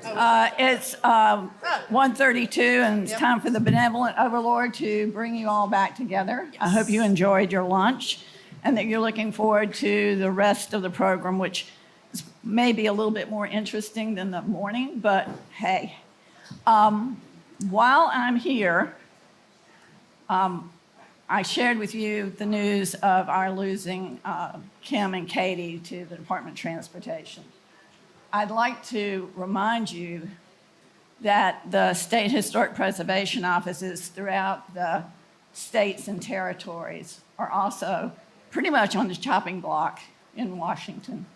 It's 1:32, and it's time for the benevolent overlord to bring you all back together. I hope you enjoyed your lunch and that you're looking forward to the rest of the program, which is maybe a little bit more interesting than the morning, but hey. While I'm here, I shared with you the news of our losing Kim and Katie to the Department of Transportation. I'd like to remind you that the state historic preservation offices throughout the states and territories are also pretty much on the chopping block in Washington.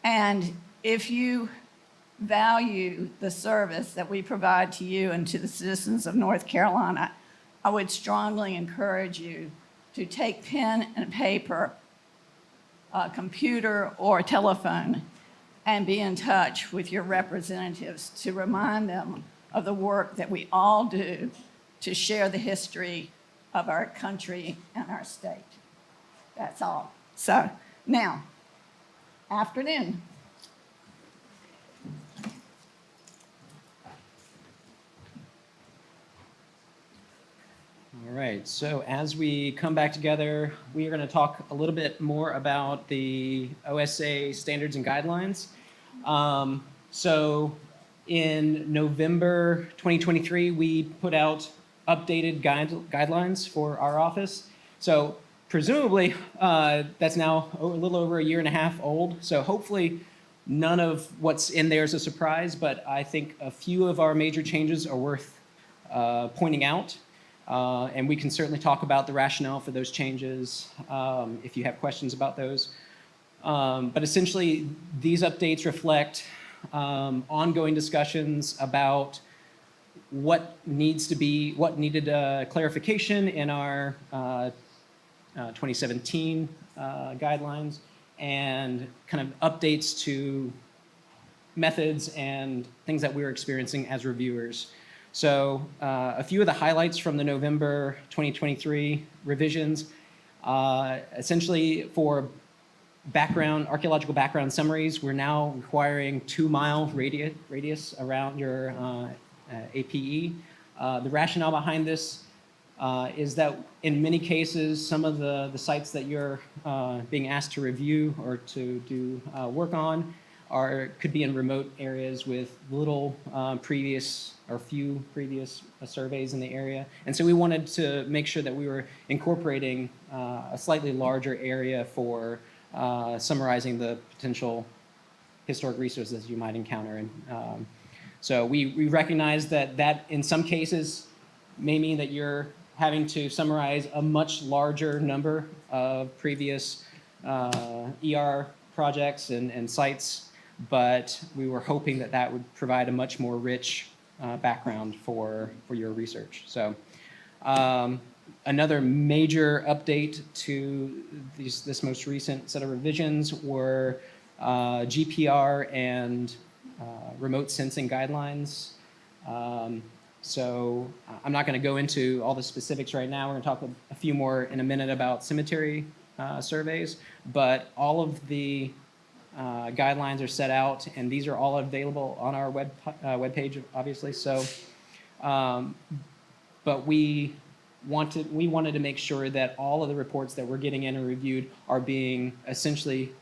And if you value the service that we provide to you and to the citizens of North Carolina, I would strongly encourage you to take pen and paper, a computer or a telephone, and be in touch with your representatives to remind them of the work that we all do to share the history of our country and our state. That's all. So now, afternoon. All right, so as we come back together, we are going to talk a little bit more about the OSA standards and guidelines. So in November 2023, we put out updated guidelines for our office. So presumably, that's now a little over a year and a half old. So hopefully none of what's in there is a surprise, but I think a few of our major changes are worth pointing out. And we can certainly talk about the rationale for those changes if you have questions about those. But essentially, these updates reflect ongoing discussions about what needed clarification in our 2017 guidelines, and kind of updates to methods and things that we were experiencing as reviewers. So a few of the highlights from the November 2023 revisions, essentially for archaeological background summaries, we're now requiring 2-mile radius around your APE. The rationale behind this is that in many cases, some of the sites that you're being asked to review or to do work on could be in remote areas with little few previous surveys in the area. And so we wanted to make sure that we were incorporating a slightly larger area for summarizing the potential historic resources you might encounter. And so we recognize that in some cases may mean that you're having to summarize a much larger number of previous ER projects and sites, but we were hoping that would provide a much more rich background for your research. So another major update to this most recent set of revisions were GPR and remote sensing guidelines. So I'm not going to go into all the specifics right now. We're going to talk a few more in a minute about cemetery surveys, but all of the guidelines are set out, and these are all available on our webpage, obviously. So, but we wanted to make sure that all of the reports that we're getting in and reviewed are being essentially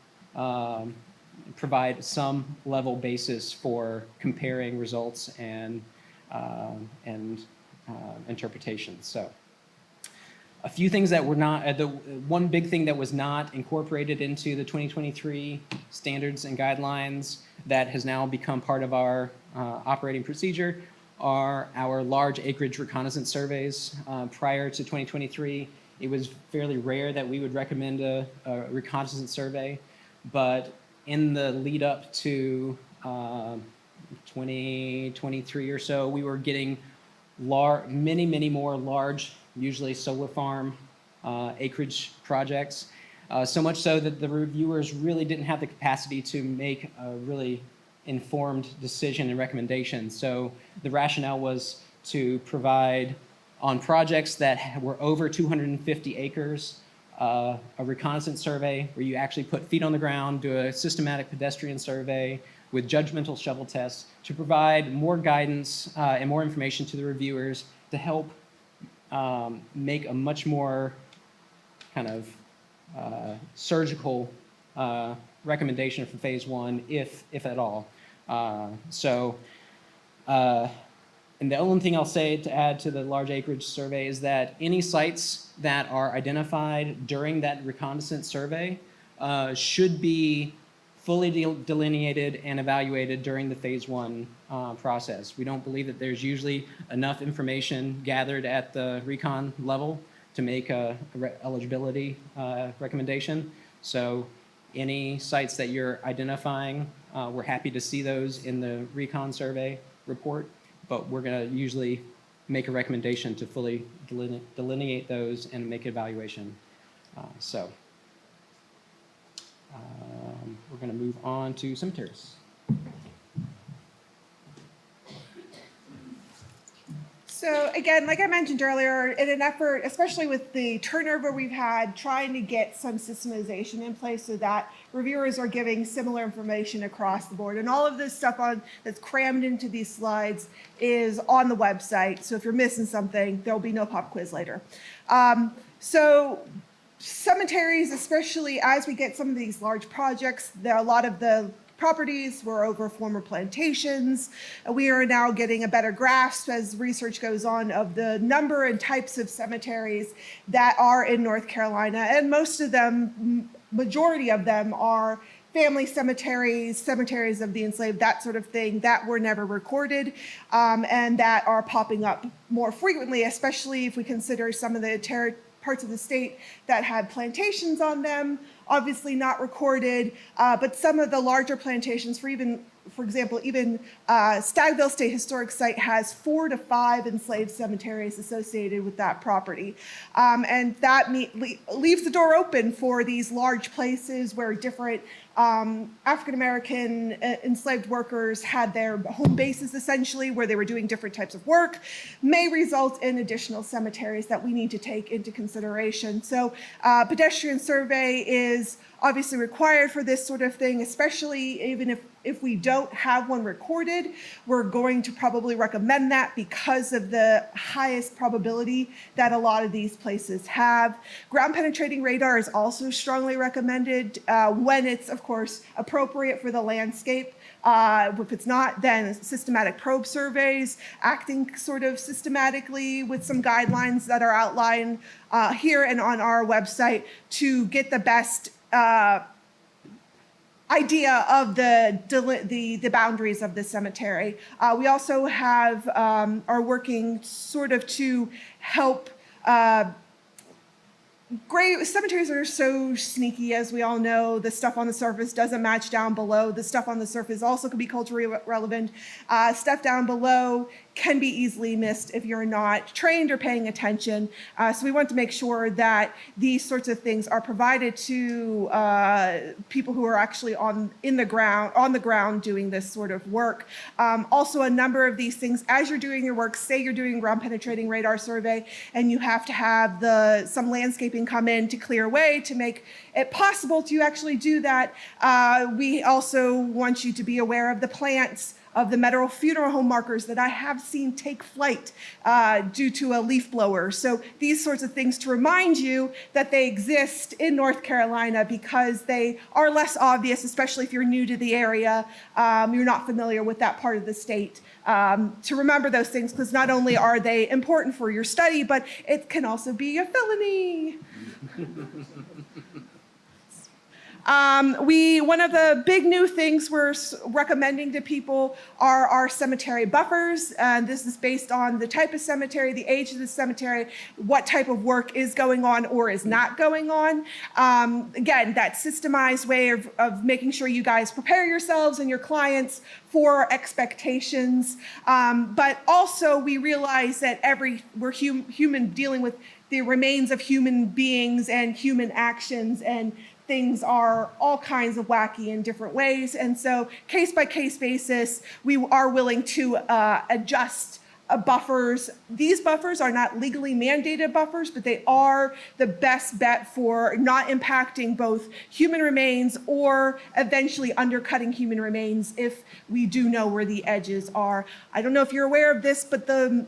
provide some level basis for comparing results and interpretations. So a few things that were not, one big thing that was not incorporated into the 2023 standards and guidelines that has now become part of our operating procedure are our large acreage reconnaissance surveys. Prior to 2023, it was fairly rare that we would recommend a reconnaissance survey, but in the lead up to 2023 or so, we were getting many more large, usually solar farm acreage projects, so much so that the reviewers really didn't have the capacity to make a really informed decision and recommendation. So the rationale was to provide, on projects that were over 250 acres, a reconnaissance survey where you actually put feet on the ground, do a systematic pedestrian survey, with judgmental shovel tests to provide more guidance and more information to the reviewers to help make a much more kind of surgical recommendation for phase one, if at all. And the only thing I'll say to add to the large acreage survey is that any sites that are identified during that reconnaissance survey should be fully delineated and evaluated during the phase one process. We don't believe that there's usually enough information gathered at the recon level to make a eligibility recommendation. So any sites that you're identifying, we're happy to see those in the recon survey report, but we're going to usually make a recommendation to fully delineate those and make an evaluation. We're going to move on to cemeteries. So again, like I mentioned earlier, in an effort, especially with the turnover we've had, trying to get some systemization in place so that reviewers are giving similar information across the board. And all of this stuff that's crammed into these slides is on the website. So if you're missing something, there'll be no pop quiz later. So cemeteries, especially as we get some of these large projects, a lot of the properties were over former plantations. We are now getting a better grasp as research goes on of the number and types of cemeteries that are in North Carolina. And most of them, majority of them, are family cemeteries, cemeteries of the enslaved, that sort of thing, that were never recorded and that are popping up more frequently, especially if we consider some of the parts of the state that had plantations on them, obviously not recorded, but some of the larger plantations, for example, even Stagville State Historic Site has 4 to 5 enslaved cemeteries associated with that property. And that leaves the door open for these large places where different African-American enslaved workers had their home bases, essentially, where they were doing different types of work, may result in additional cemeteries that we need to take into consideration. So pedestrian survey is obviously required for this sort of thing, especially even if we don't have one recorded. We're going to probably recommend that because of the highest probability that a lot of these places have. Ground penetrating radar is also strongly recommended when it's, of course, appropriate for the landscape. If it's not, then systematic probe surveys, acting sort of systematically with some guidelines that are outlined here and on our website to get the best idea of the boundaries of the cemetery. We also are working sort of to help cemeteries are so sneaky, as we all know. The stuff on the surface doesn't match down below. The stuff on the surface also can be culturally relevant. Stuff down below can be easily missed if you're not trained or paying attention. So we want to make sure that these sorts of things are provided to people who are actually on the ground doing this sort of work. Also, a number of these things, as you're doing your work, say you're doing ground penetrating radar survey, and you have to have some landscaping come in to clear away to make it possible to actually do that. We also want you to be aware of the plants, of the metal funeral home markers that I have seen take flight due to a leaf blower. So these sorts of things to remind you that they exist in North Carolina because they are less obvious, especially if you're new to the area, you're not familiar with that part of the state. To remember those things, because not only are they important for your study, but it can also be a felony. One of the big new things we're recommending to people are our cemetery buffers. And this is based on the type of cemetery, the age of the cemetery, what type of work is going on or is not going on. Again, that systemized way of making sure you guys prepare yourselves and your clients for expectations. But also we realize that we're human dealing with the remains of human beings and human actions, and things are all kinds of wacky in different ways. And so case by case basis, we are willing to adjust buffers. These buffers are not legally mandated buffers, but they are the best bet for not impacting both human remains or eventually undercutting human remains if we do know where the edges are. I don't know if you're aware of this, but the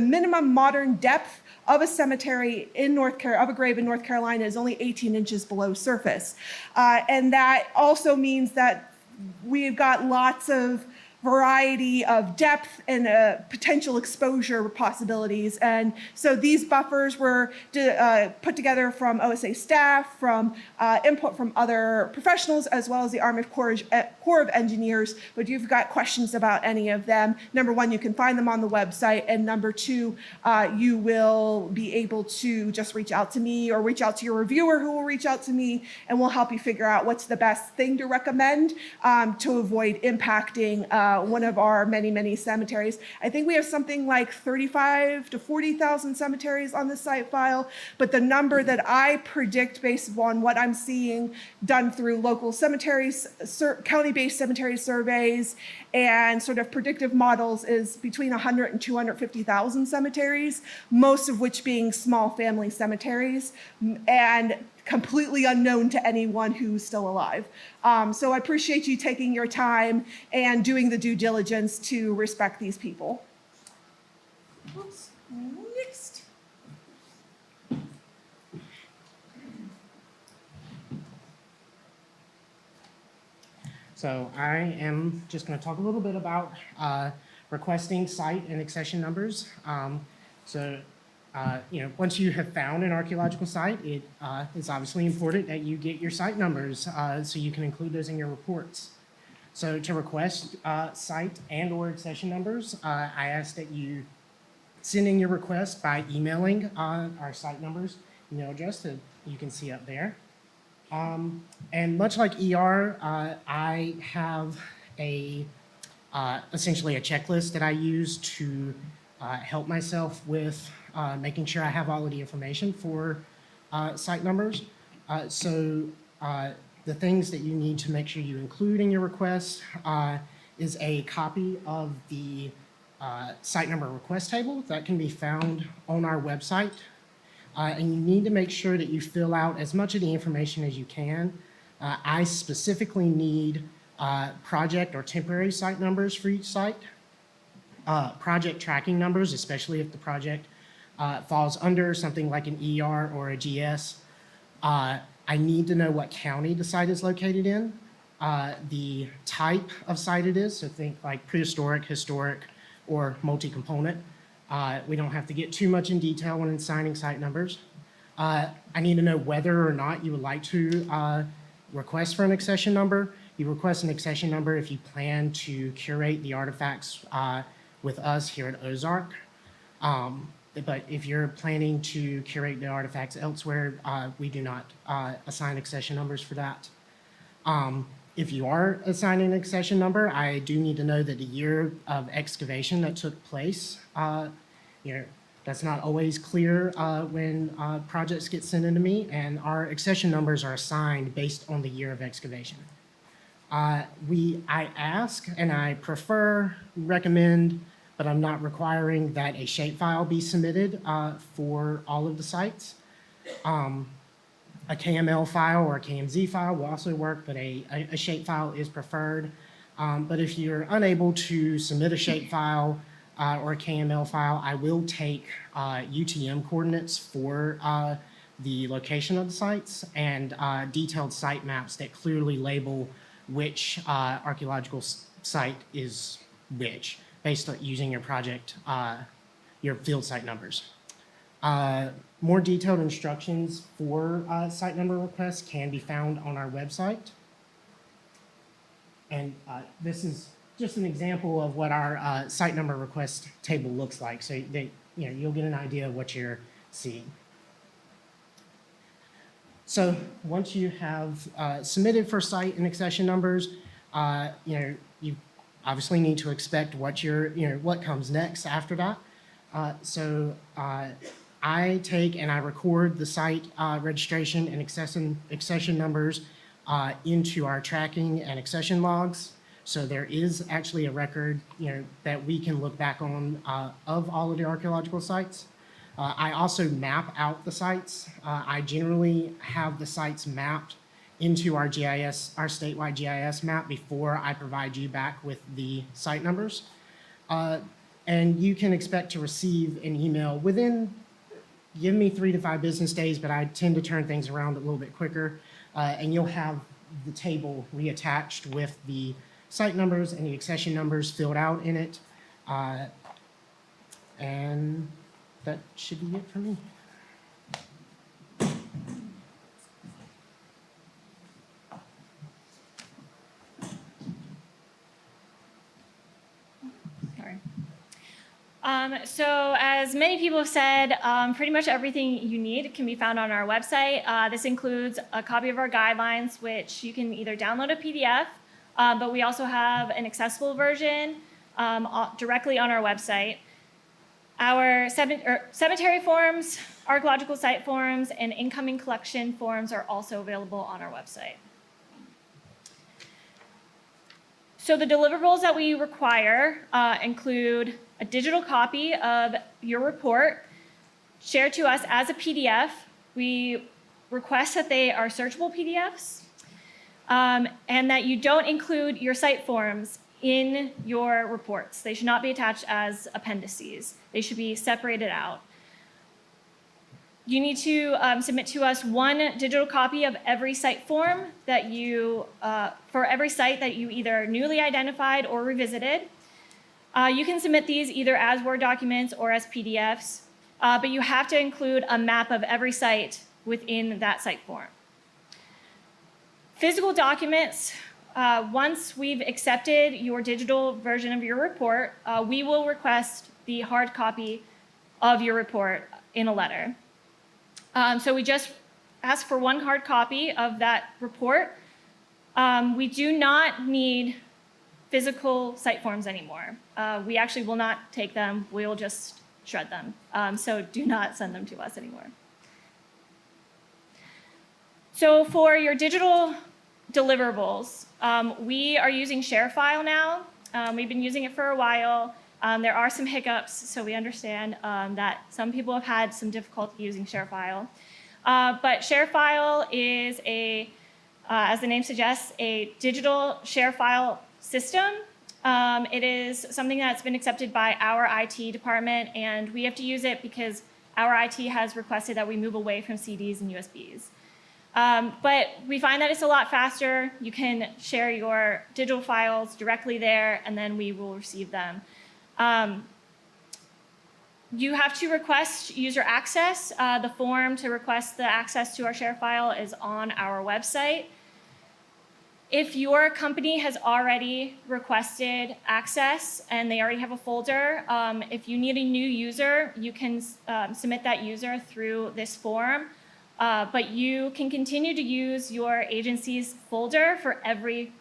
minimum modern depth of a cemetery of a grave in North Carolina is only 18 inches below surface. And that also means that we've got lots of variety of depth and potential exposure possibilities. And so these buffers were put together from OSA staff, from input from other professionals, as well as the Army Corps of Engineers. But if you've got questions about any of them, number one, you can find them on the website. And number two, you will be able to just reach out to me or reach out to your reviewer who will reach out to me, and we'll help you figure out what's the best thing to recommend to avoid impacting one of our many, many cemeteries. I think we have something like 35 to 40,000 cemeteries on the site file, but the number that I predict based on what I'm seeing done through local cemeteries, county-based cemetery surveys, and sort of predictive models is between 100 and 250,000 cemeteries, most of which being small family cemeteries, and completely unknown to anyone who's still alive. So I appreciate you taking your time and doing the due diligence to respect these people. Oops. Next. So I am just going to talk a little bit about requesting site and accession numbers. Once you have found an archaeological site, it is obviously important that you get your site numbers so you can include those in your reports. So to request site and or accession numbers, I ask that you send in your request by emailing our site numbers, email address that you can see up there. And much like ER, I have essentially a checklist that I use to help myself with making sure I have all of the information for site numbers. The things that you need to make sure you include in your request is a copy of the site number request table that can be found on our website. And you need to make sure that you fill out as much of the information as you can. I specifically need project or temporary site numbers for each site, project tracking numbers, especially if the project falls under something like an ER or a GS. I need to know what county the site is located in, the type of site it is, so think like prehistoric, historic, or multi-component. We don't have to get too much in detail when assigning site numbers. I need to know whether or not you would like to request for an accession number. You request an accession number if you plan to curate the artifacts with us here at Ozark. But if you're planning to curate the artifacts elsewhere, we do not assign accession numbers for that. If you are assigning an accession number, I do need to know that the year of excavation that took place. That's not always clear when projects get sent into me, and our accession numbers are assigned based on the year of excavation. I ask and I recommend, but I'm not requiring that a shapefile be submitted for all of the sites. A KML file or a KMZ file will also work, but a shapefile is preferred. But if you're unable to submit a shapefile or a KML file, I will take UTM coordinates for the location of the sites and detailed site maps that clearly label which archaeological site is which, based on using your project, your field site numbers. More detailed instructions for site number requests can be found on our website. And this is just an example of what our site number request table looks like. So that, you'll get an idea of what you're seeing. So once you have submitted for site and accession numbers, you obviously need to expect what comes next after that. I take and I record the site registration and accession numbers into our tracking and accession logs. So there is actually a record, that we can look back on of all of the archaeological sites. I also map out the sites. I generally have the sites mapped into our GIS, our statewide GIS map before I provide you back with the site numbers. And you can expect to receive an email within, give me 3 to 5 business days, but I tend to turn things around a little bit quicker. And you'll have the table reattached with the site numbers and the accession numbers filled out in it. And that should be it for me. Sorry. So as many people have said, pretty much everything you need can be found on our website. This includes a copy of our guidelines, which you can either download a PDF, but we also have an accessible version directly on our website. Our cemetery forms, archaeological site forms, and incoming collection forms are also available on our website. So the deliverables that we require include a digital copy of your report shared to us as a PDF. We request that they are searchable PDFs and that you don't include your site forms in your reports. They should not be attached as appendices. They should be separated out. You need to submit to us one digital copy of every site form that you, for every site that you either newly identified or revisited. You can submit these either as Word documents or as PDFs, but you have to include a map of every site within that site form. Physical documents, once we've accepted your digital version of your report, we will request the hard copy of your report in a letter. So we just ask for one hard copy of that report. We do not need physical site forms anymore. We actually will not take them. We will just shred them. So do not send them to us anymore. So for your digital deliverables, we are using ShareFile now. We've been using it for a while. There are some hiccups, so we understand that some people have had some difficulty using ShareFile. But ShareFile is as the name suggests, a digital ShareFile system. It is something that's been accepted by our IT department, and we have to use it because our IT has requested that we move away from CDs and USBs. But we find that it's a lot faster. You can share your digital files directly there, and then we will receive them. You have to request user access. The form to request the access to our share file is on our website. If your company has already requested access and they already have a folder, if you need a new user, you can submit that user through this form. But you can continue to use your agency's folder for every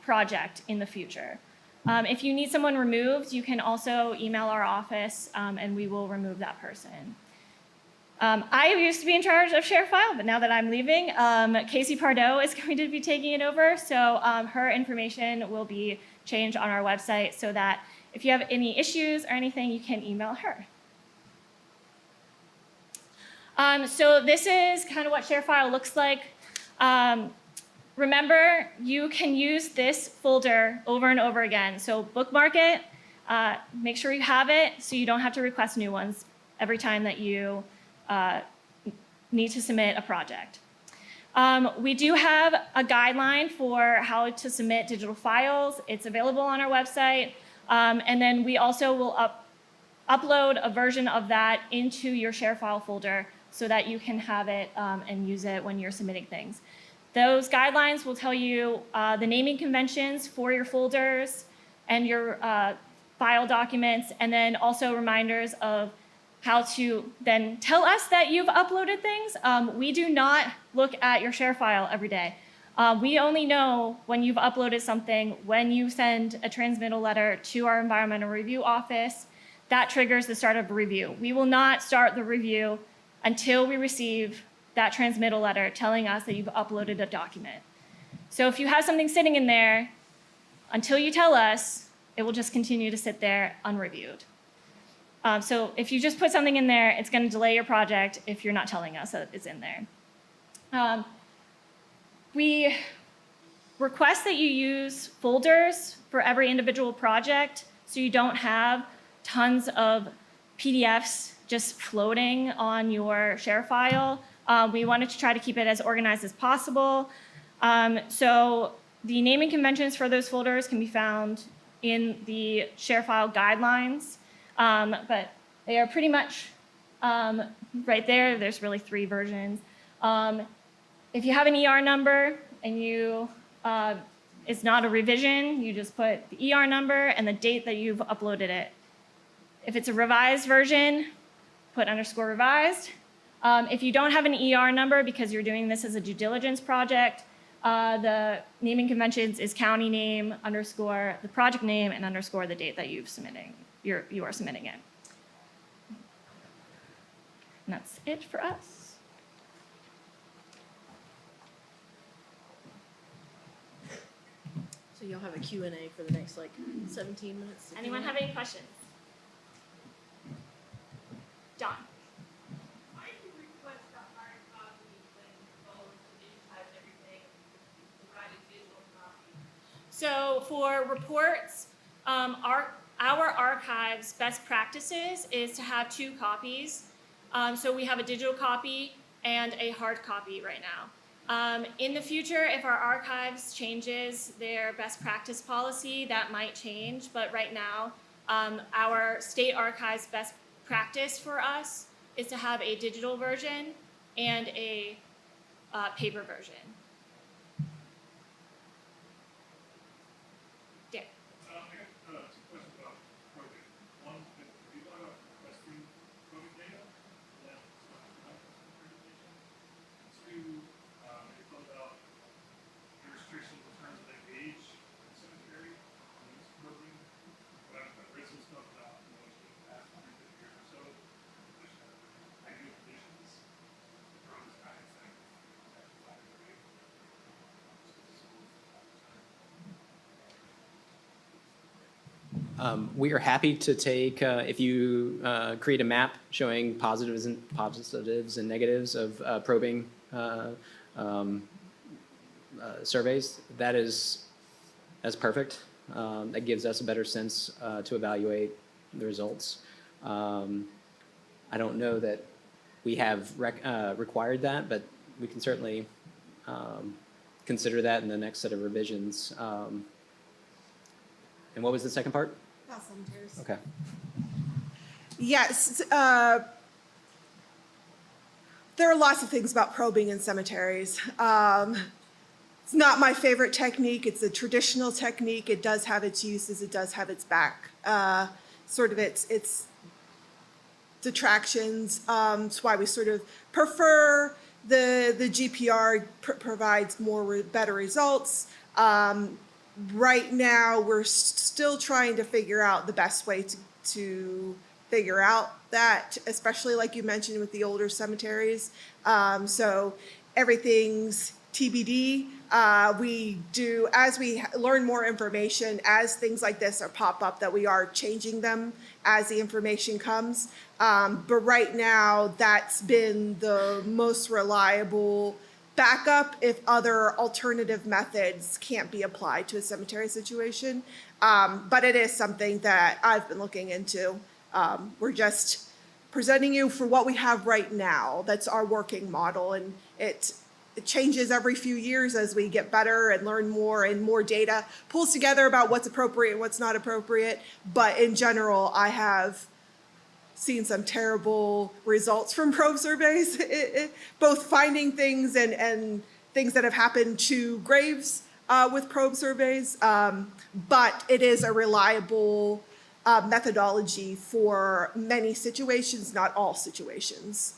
project in the future. If you need someone removed, you can also email our office and we will remove that person. I used to be in charge of ShareFile, but now that I'm leaving, Casey Pardo is going to be taking it over. So her information will be changed on our website so that if you have any issues or anything, you can email her. So this is kind of what ShareFile looks like. Remember, you can use this folder over and over again. So bookmark it, make sure you have it so you don't have to request new ones every time that you need to submit a project. We do have a guideline for how to submit digital files. It's available on our website. And then we also will upload a version of that into your ShareFile folder so that you can have it and use it when you're submitting things. Those guidelines will tell you the naming conventions for your folders and your file documents, and then also reminders of how to then tell us that you've uploaded things. We do not look at your share file every day. We only know when you've uploaded something, when you send a transmittal letter to our environmental review office. That triggers the start of a review. We will not start the review until we receive that transmittal letter telling us that you've uploaded a document. So if you have something sitting in there, until you tell us, it will just continue to sit there unreviewed. So if you just put something in there, it's going to delay your project if you're not telling us that it's in there. We request that you use folders for every individual project so you don't have tons of PDFs just floating on your share file. We wanted to try to keep it as organized as possible. So the naming conventions for those folders can be found in the share file guidelines, but they are pretty much right there. There's really 3 versions. If you have an ER number and it's not a revision, you just put the ER number and the date that you've uploaded it. If it's a revised version, put _revised. If you don't have an ER number because you're doing this as a due diligence project, the naming conventions is county name _ the project name and _ the date that you are submitting it. And that's it for us. So you'll have a Q&A for the next like 17 minutes? Anyone have any questions? John. Why do you request a hard copy when you go to digitize everything, provide a digital copy? So for reports, our archive's best practices is to have 2 copies. So we have a digital copy and a hard copy right now. In the future, if our archives changes their best practice policy, that might change. But right now, our state archives best practice for us is to have a digital version and a paper version. Yeah. I got 2 questions about probing. One, have you thought about requesting probing data? And then, two, have you thought about the restrictions in terms of the age of the cemetery and use probing? But I've read some stuff about, if you past 150 years or so, ideal conditions, probe is kind of thing. We are happy to take, if you create a map showing positives and negatives of probing surveys, that's perfect. That gives us a better sense to evaluate the results. I don't know that we have required that, but we can certainly consider that in the next set of revisions. And what was the second part? Cemeteries. Okay. Yes, there are lots of things about probing in cemeteries. It's not my favorite technique. It's a traditional technique. It does have its uses. It does have its its detractions. It's why we sort of prefer the GPR provides better results. Right now, we're still trying to figure out the best way to figure out that, especially like you mentioned with the older cemeteries. So everything's TBD. We do, as we learn more information, as things like this pop up, that we are changing them as the information comes. But right now, that's been the most reliable backup if other alternative methods can't be applied to a cemetery situation. But it is something that I've been looking into. We're just presenting you for what we have right now. That's our working model, and it changes every few years as we get better and learn more, and more data pulls together about what's appropriate and what's not appropriate. But in general, I have seen some terrible results from probe surveys, both finding things and things that have happened to graves with probe surveys. But it is a reliable methodology for many situations, not all situations.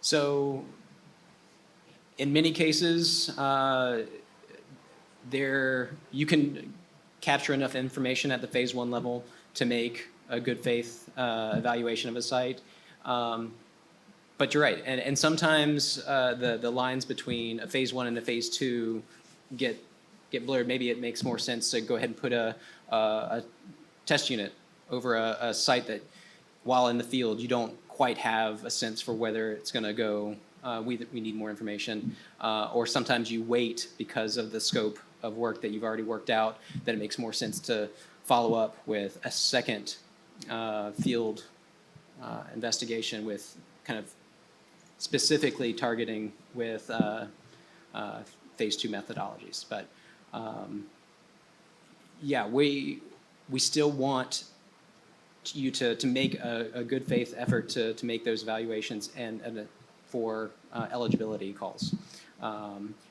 So in many cases, you can capture enough information at the phase 1 level to make a good faith evaluation of a site. But you're right, and sometimes the lines between a phase 1 and a phase 2 get blurred. Maybe it makes more sense to go ahead and put a test unit over a site that, while in the field, you don't quite have a sense for whether it's going to go. We need more information, or sometimes you wait because of the scope of work that you've already worked out. That it makes more sense to follow up with a second field investigation with kind of specifically targeting with phase 2 methodologies. But yeah, we still want you to make a good faith effort to make those evaluations and for eligibility calls.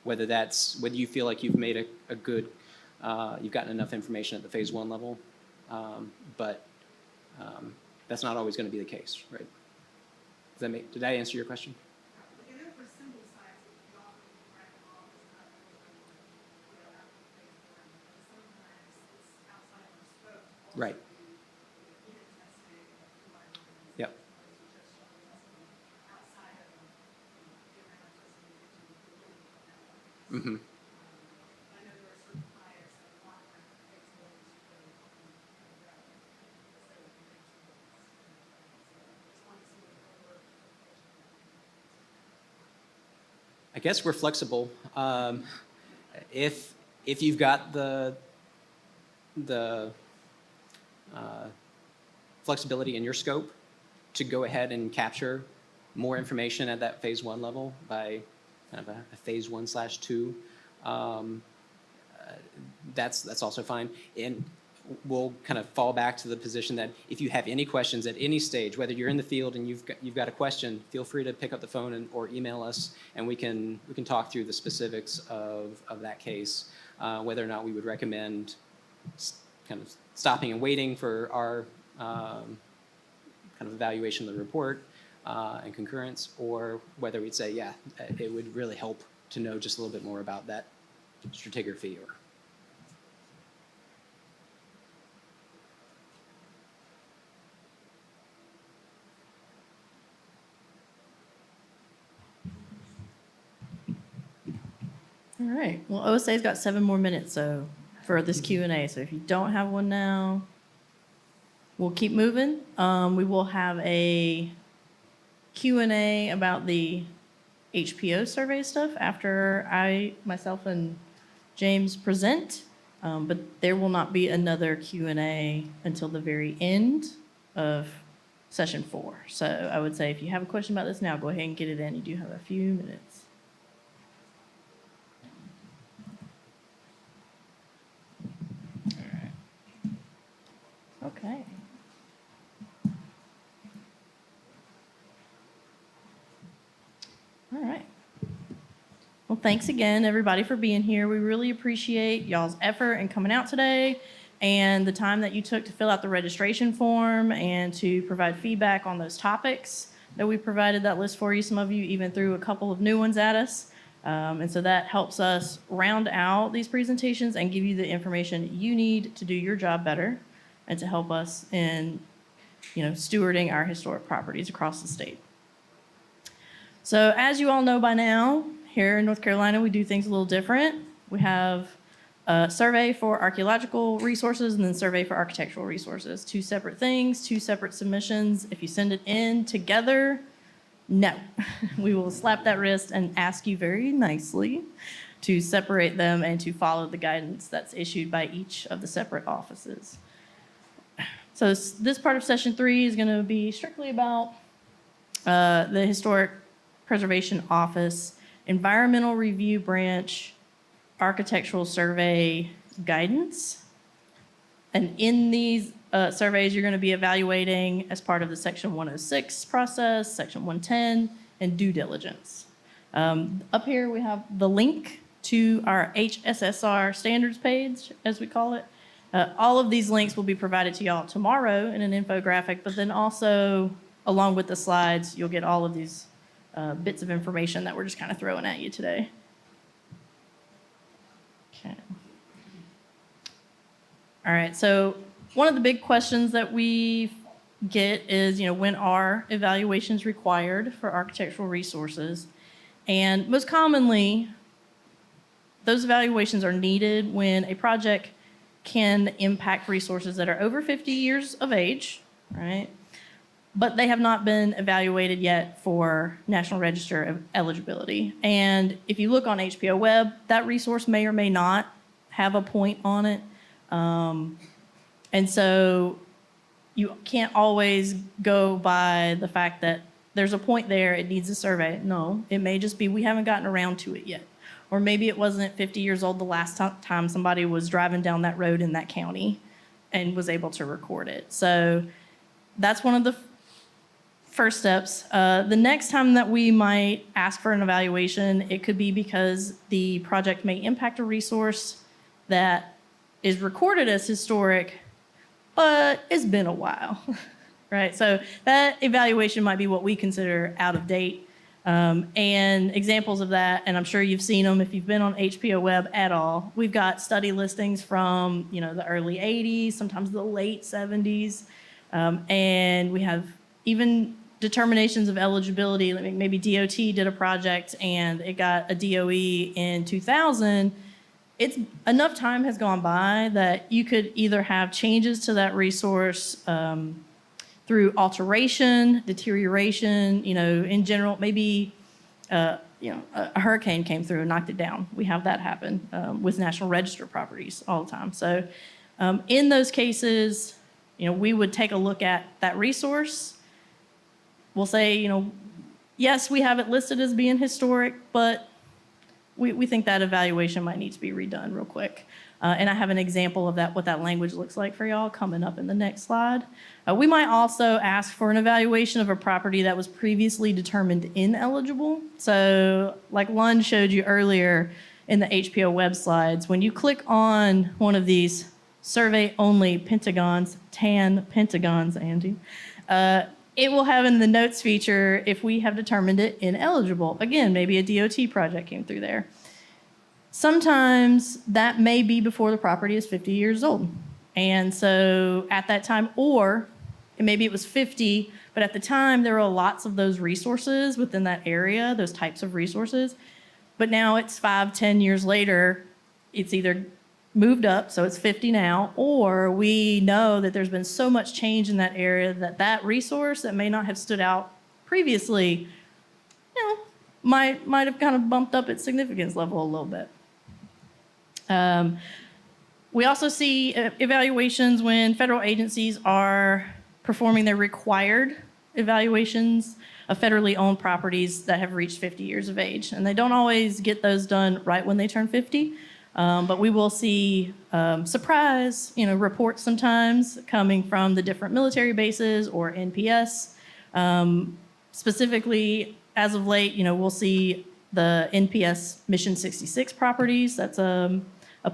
Whether you feel like you've made a good, you've gotten enough information at the phase 1 level, but that's not always going to be the case, right? Did I answer your question? Right. Yep. Mm-hmm. I guess we're flexible. If you've got the flexibility in your scope to go ahead and capture more information at that phase 1 level by kind of a phase 1/2, that's also fine. And we'll kind of fall back to the position that if you have any questions at any stage, whether you're in the field and you've got a question, feel free to pick up the phone or email us, and we can talk through the specifics of that case, whether or not we would recommend kind of stopping and waiting for our kind of evaluation of the report and concurrence, or whether we'd say, yeah, it would really help to know just a little bit more about that stratigraphy. Or All right. Well, OSA's got 7 more minutes so for this Q&A. So if you don't have one now, we'll keep moving. We will have a Q&A about the HPO survey stuff after myself and James present. But there will not be another Q&A until the very end of session 4. So I would say if you have a question about this now, go ahead and get it in. You do have a few minutes. Okay. All right. Well, thanks again, everybody, for being here. We really appreciate y'all's effort in coming out today and the time that you took to fill out the registration form and to provide feedback on those topics that we provided that list for you. Some of you even threw a couple of new ones at us. And so that helps us round out these presentations and give you the information you need to do your job better and to help us in, stewarding our historic properties across the state. So as you all know by now, here in North Carolina, we do things a little different. We have a survey for archaeological resources and then survey for architectural resources. 2 separate things, 2 separate submissions. If you send it in together, no. We will slap that wrist and ask you very nicely to separate them and to follow the guidance that's issued by each of the separate offices. So this part of session 3 is going to be strictly about the Historic Preservation Office, Environmental Review Branch, Architectural Survey Guidance. And in these surveys, you're going to be evaluating as part of the Section 106 process, Section 110, and due diligence. Up here, we have the link to our HSSR standards page, as we call it. All of these links will be provided to y'all tomorrow in an infographic, but then also, along with the slides, you'll get all of these bits of information that we're just kind of throwing at you today. Okay. All right, so one of the big questions that we get is, when are evaluations required for architectural resources? And most commonly, those evaluations are needed when a project can impact resources that are over 50 years of age, right? But they have not been evaluated yet for National Register of eligibility. And if you look on HPO Web, that resource may or may not have a point on it. And so you can't always go by the fact that there's a point there, it needs a survey. No, it may just be we haven't gotten around to it yet. Or maybe it wasn't 50 years old the last time somebody was driving down that road in that county and was able to record it. So that's one of the first steps. The next time that we might ask for an evaluation, it could be because the project may impact a resource that is recorded as historic, but it's been a while, right? So that evaluation might be what we consider out of date. And examples of that, and I'm sure you've seen them if you've been on HPO Web at all, we've got study listings from, the early 80s, sometimes the late 70s, and we have even determinations of eligibility. Like maybe DOT did a project and it got a DOE in 2000. It's enough time has gone by that you could either have changes to that resource through alteration, deterioration, in general, maybe, a hurricane came through and knocked it down. We have that happen with National Register properties all the time. So in those cases, we would take a look at that resource. We'll say, yes, we have it listed as being historic, but we think that evaluation might need to be redone real quick. And I have an example of that, what that language looks like for y'all coming up in the next slide. We might also ask for an evaluation of a property that was previously determined ineligible. So like Lund showed you earlier in the HPO web slides, when you click on one of these survey-only pentagons, tan pentagons, Andy, it will have in the notes feature if we have determined it ineligible. Again, maybe a DOT project came through there. Sometimes that may be before the property is 50 years old. And so at that time, or maybe it was 50, but at the time there were lots of those resources within that area, those types of resources. But now it's 5-10 years later, it's either moved up, so it's 50 now, or we know that there's been so much change in that area that that resource that may not have stood out previously, might have kind of bumped up its significance level a little bit. We also see evaluations when federal agencies are performing their required evaluations of federally owned properties that have reached 50 years of age. And they don't always get those done right when they turn 50. But we will see surprise, reports sometimes coming from the different military bases or NPS. Specifically, as of late, we'll see the NPS Mission 66 properties. That's a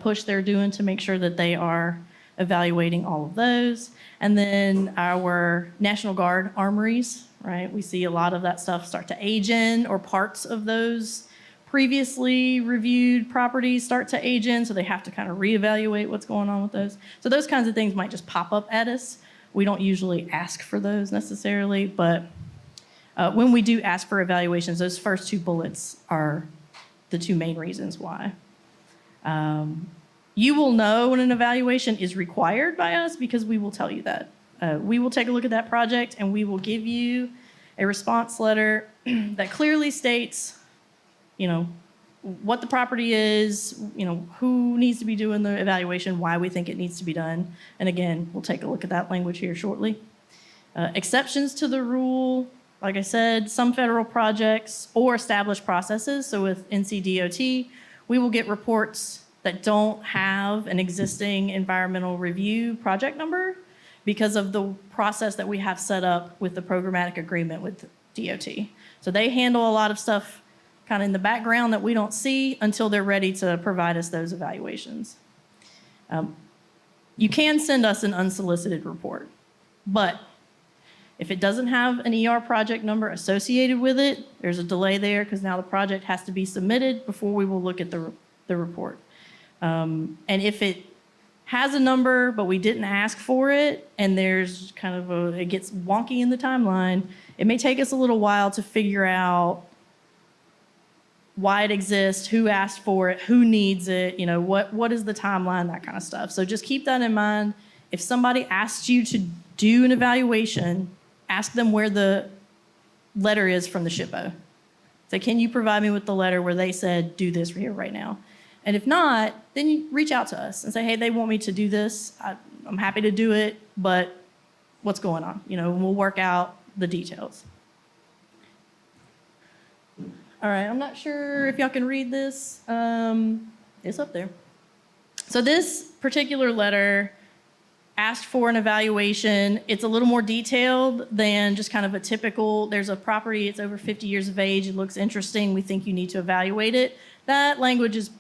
push they're doing to make sure that they are evaluating all of those. And then our National Guard armories, right? We see a lot of that stuff start to age in, or parts of those previously reviewed properties start to age in, so they have to kind of reevaluate what's going on with those. So those kinds of things might just pop up at us. We don't usually ask for those necessarily, but when we do ask for evaluations, those first two bullets are the two main reasons why. You will know when an evaluation is required by us because we will tell you that. We will take a look at that project and we will give you a response letter that clearly states what the property is, who needs to be doing the evaluation, why we think it needs to be done. And again, we'll take a look at that language here shortly. Exceptions to the rule, like I said, some federal projects or established processes. So with NCDOT, we will get reports that don't have an existing environmental review project number because of the process that we have set up with the programmatic agreement with DOT. So they handle a lot of stuff kind of in the background that we don't see until they're ready to provide us those evaluations. You can send us an unsolicited report, but If it doesn't have an ER project number associated with it, there's a delay there because now the project has to be submitted before we will look at the report. And if it has a number, but we didn't ask for it, and there's kind of it gets wonky in the timeline, it may take us a little while to figure out why it exists, who asked for it, who needs it, what is the timeline, that kind of stuff. So just keep that in mind. If somebody asks you to do an evaluation, ask them where the letter is from the SHPO. Say, can you provide me with the letter where they said, do this here right now? And if not, then you reach out to us and say, hey, they want me to do this. I'm happy to do it, but what's going on? We'll work out the details. All right, I'm not sure if y'all can read this. It's up there. So this particular letter asked for an evaluation. It's a little more detailed than just kind of a typical, there's a property, it's over 50 years of age, it looks interesting, we think you need to evaluate it. That language is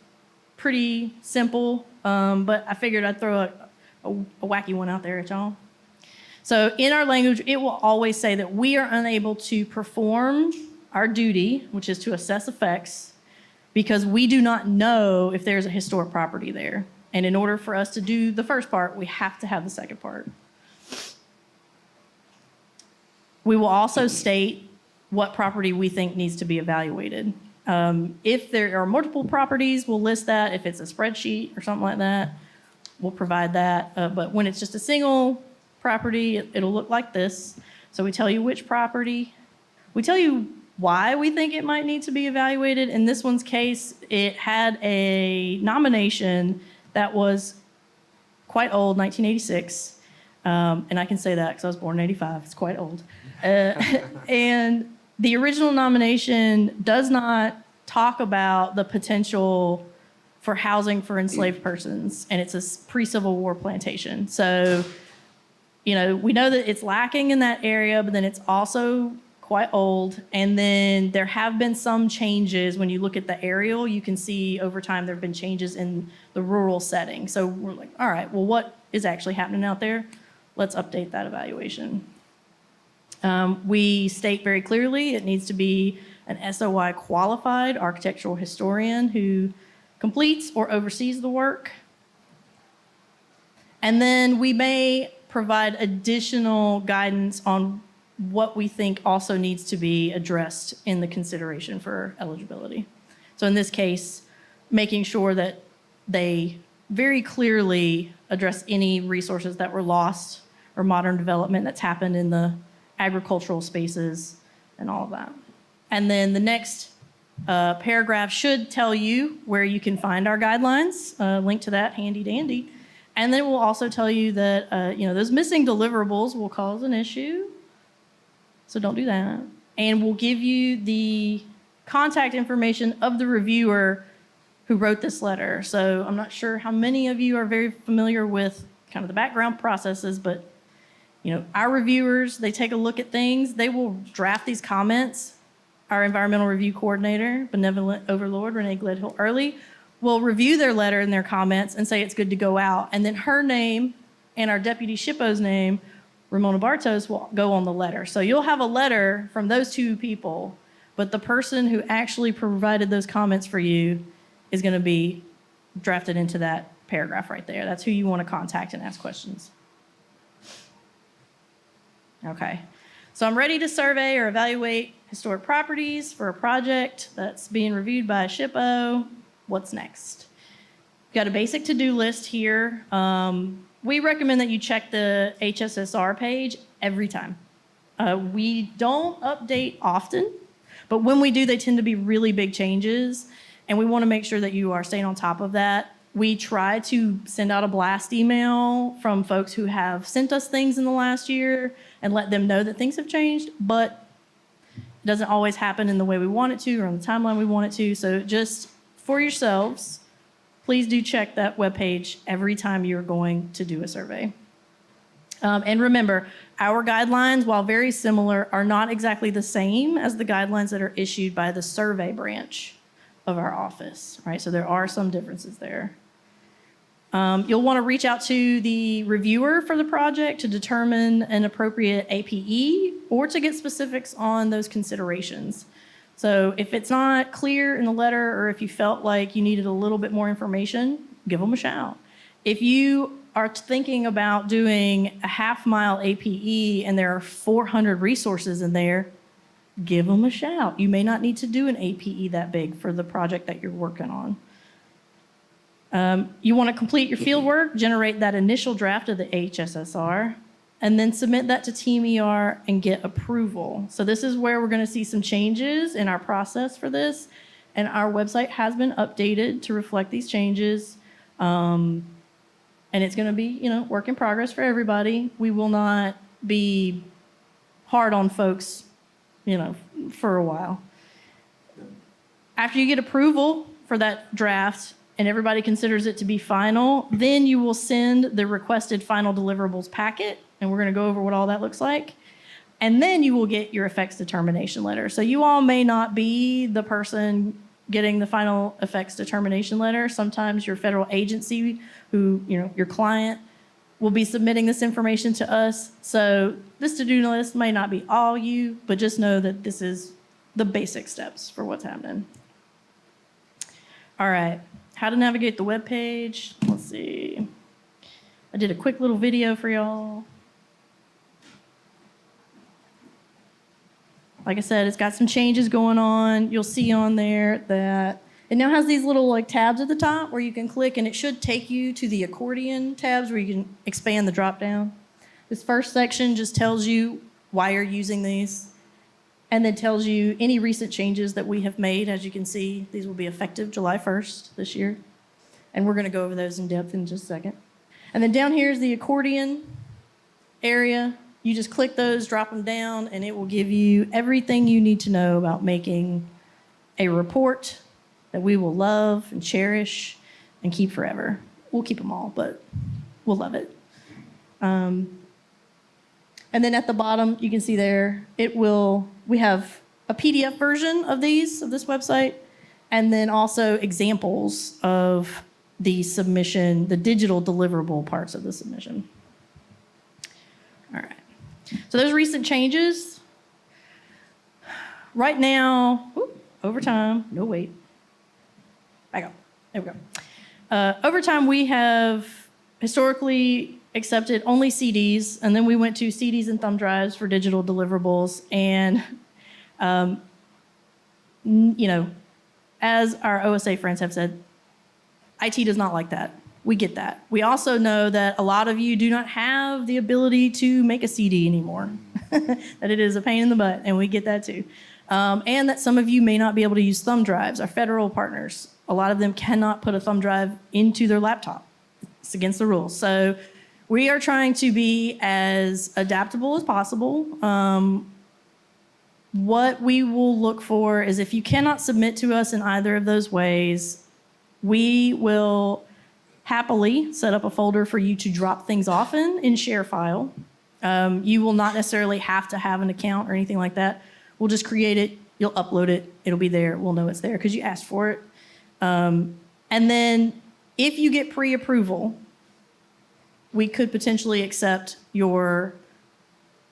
pretty simple, but I figured I'd throw a wacky one out there at y'all. So in our language, it will always say that we are unable to perform our duty, which is to assess effects, because we do not know if there's a historic property there. And in order for us to do the first part, we have to have the second part. We will also state what property we think needs to be evaluated. If there are multiple properties, we'll list that. If it's a spreadsheet or something like that, we'll provide that. But when it's just a single property, it'll look like this. So we tell you which property. We tell you why we think it might need to be evaluated. In this one's case, it had a nomination that was quite old, 1986. And I can say that because I was born in 85. It's quite old. And the original nomination does not talk about the potential for housing for enslaved persons. And it's a pre-Civil War plantation. So, we know that it's lacking in that area, but then it's also quite old. And then there have been some changes. When you look at the aerial, you can see over time there have been changes in the rural setting. So we're like, all right, well, what is actually happening out there? Let's update that evaluation. We state very clearly it needs to be an SOI qualified architectural historian who completes or oversees the work. And then we may provide additional guidance on what we think also needs to be addressed in the consideration for eligibility. So in this case, making sure that they very clearly address any resources that were lost or modern development that's happened in the agricultural spaces and all of that. And then the next paragraph should tell you where you can find our guidelines, link to that, handy dandy. And then we'll also tell you that those missing deliverables will cause an issue. So don't do that. And we'll give you the contact information of the reviewer who wrote this letter. So I'm not sure how many of you are very familiar with kind of the background processes, but our reviewers, they take a look at things. They will draft these comments. Our environmental review coordinator, benevolent overlord, Renee Gledhill-Early, will review their letter and their comments and say it's good to go out. And then her name and our deputy SHPO's name, Ramona Bartos, will go on the letter. So you'll have a letter from those two people, but the person who actually provided those comments for you is going to be drafted into that paragraph right there. That's who you want to contact and ask questions. Okay, so I'm ready to survey or evaluate historic properties for a project that's being reviewed by a SHPO. What's next? Got a basic to-do list here. We recommend that you check the HSSR page every time. We don't update often, but when we do, they tend to be really big changes, and we want to make sure that you are staying on top of that. We try to send out a blast email from folks who have sent us things in the last year and let them know that things have changed, but it doesn't always happen in the way we want it to or on the timeline we want it to. So just for yourselves, please do check that webpage every time you're going to do a survey. And remember, our guidelines, while very similar, are not exactly the same as the guidelines that are issued by the survey branch of our office, right? So there are some differences there. You'll want to reach out to the reviewer for the project to determine an appropriate APE or to get specifics on those considerations. So if it's not clear in the letter or if you felt like you needed a little bit more information, give them a shout. If you are thinking about doing a half-mile APE and there are 400 resources in there, give them a shout. You may not need to do an APE that big for the project that you're working on. You want to complete your field work, generate that initial draft of the HSSR, and then submit that to Team ER and get approval. So this is where we're going to see some changes in our process for this, and our website has been updated to reflect these changes. And it's going to be, work in progress for everybody. We will not be hard on folks, for a while. After you get approval for that draft and everybody considers it to be final, then you will send the requested final deliverables packet, and we're going to go over what all that looks like. And then you will get your effects determination letter. So you all may not be the person getting the final effects determination letter. Sometimes your federal agency, who, your client, will be submitting this information to us. So this to-do list may not be all you, but just know that this is the basic steps for what's happening. All right, how to navigate the web page. Let's see. I did a quick little video for y'all. Like I said, it's got some changes going on. You'll see on there that it now has these little tabs at the top where you can click, and it should take you to the accordion tabs where you can expand the drop down. This first section just tells you why you're using these, and then tells you any recent changes that we have made. As you can see, these will be effective July 1st this year. And we're going to go over those in depth in just a second. And then down here is the accordion area. You just click those, drop them down, and it will give you everything you need to know about making a report that we will love and cherish and keep forever. We'll keep them all, but we'll love it. And then at the bottom, you can see there, we have a PDF version of this website, and then also examples of the submission, the digital deliverable parts of the submission. All right. So those recent changes, right now, over time, no wait. Back up. There we go. Over time, we have historically accepted only CDs, and then we went to CDs and thumb drives for digital deliverables. And, as our OSA friends have said, IT does not like that. We get that. We also know that a lot of you do not have the ability to make a CD anymore, that it is a pain in the butt, and we get that too. And that some of you may not be able to use thumb drives. Our federal partners, a lot of them cannot put a thumb drive into their laptop. It's against the rules. So we are trying to be as adaptable as possible. What we will look for is if you cannot submit to us in either of those ways, we will happily set up a folder for you to drop things off in share file. You will not necessarily have to have an account or anything like that. We'll just create it, you'll upload it, it'll be there, we'll know it's there because you asked for it. And then if you get pre-approval, we could potentially accept your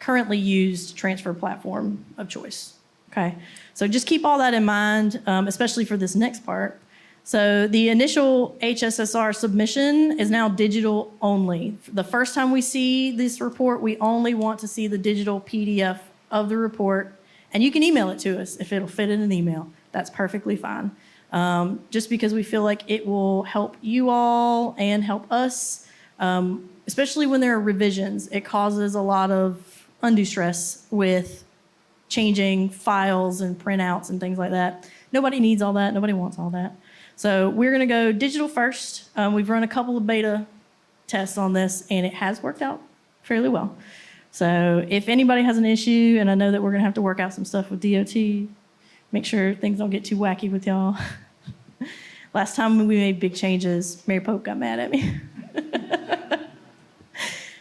currently used transfer platform of choice, okay? So just keep all that in mind, especially for this next part. So the initial HSSR submission is now digital only. The first time we see this report, we only want to see the digital PDF of the report, and you can email it to us if it'll fit in an email. That's perfectly fine. Just because we feel like it will help you all and help us, especially when there are revisions. It causes a lot of undue stress with changing files and printouts and things like that. Nobody needs all that. Nobody wants all that. So we're going to go digital first. We've run a couple of beta tests on this, and it has worked out fairly well. So if anybody has an issue, and I know that we're going to have to work out some stuff with DOT, make sure things don't get too wacky with y'all. Last time we made big changes, Mary Pope got mad at me.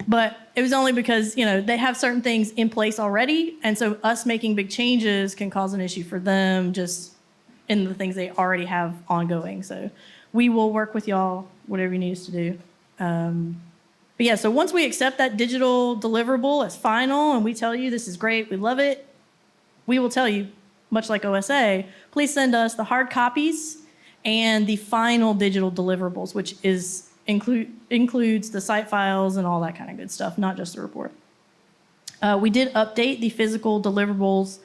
But it was only because, they have certain things in place already, and so us making big changes can cause an issue for them just in the things they already have ongoing. So we will work with y'all, whatever you need us to do. But yeah, so once we accept that digital deliverable as final and we tell you this is great, we love it, we will tell you, much like OSA, please send us the hard copies and the final digital deliverables, which includes the site files and all that kind of good stuff, not just the report. We did update the physical deliverables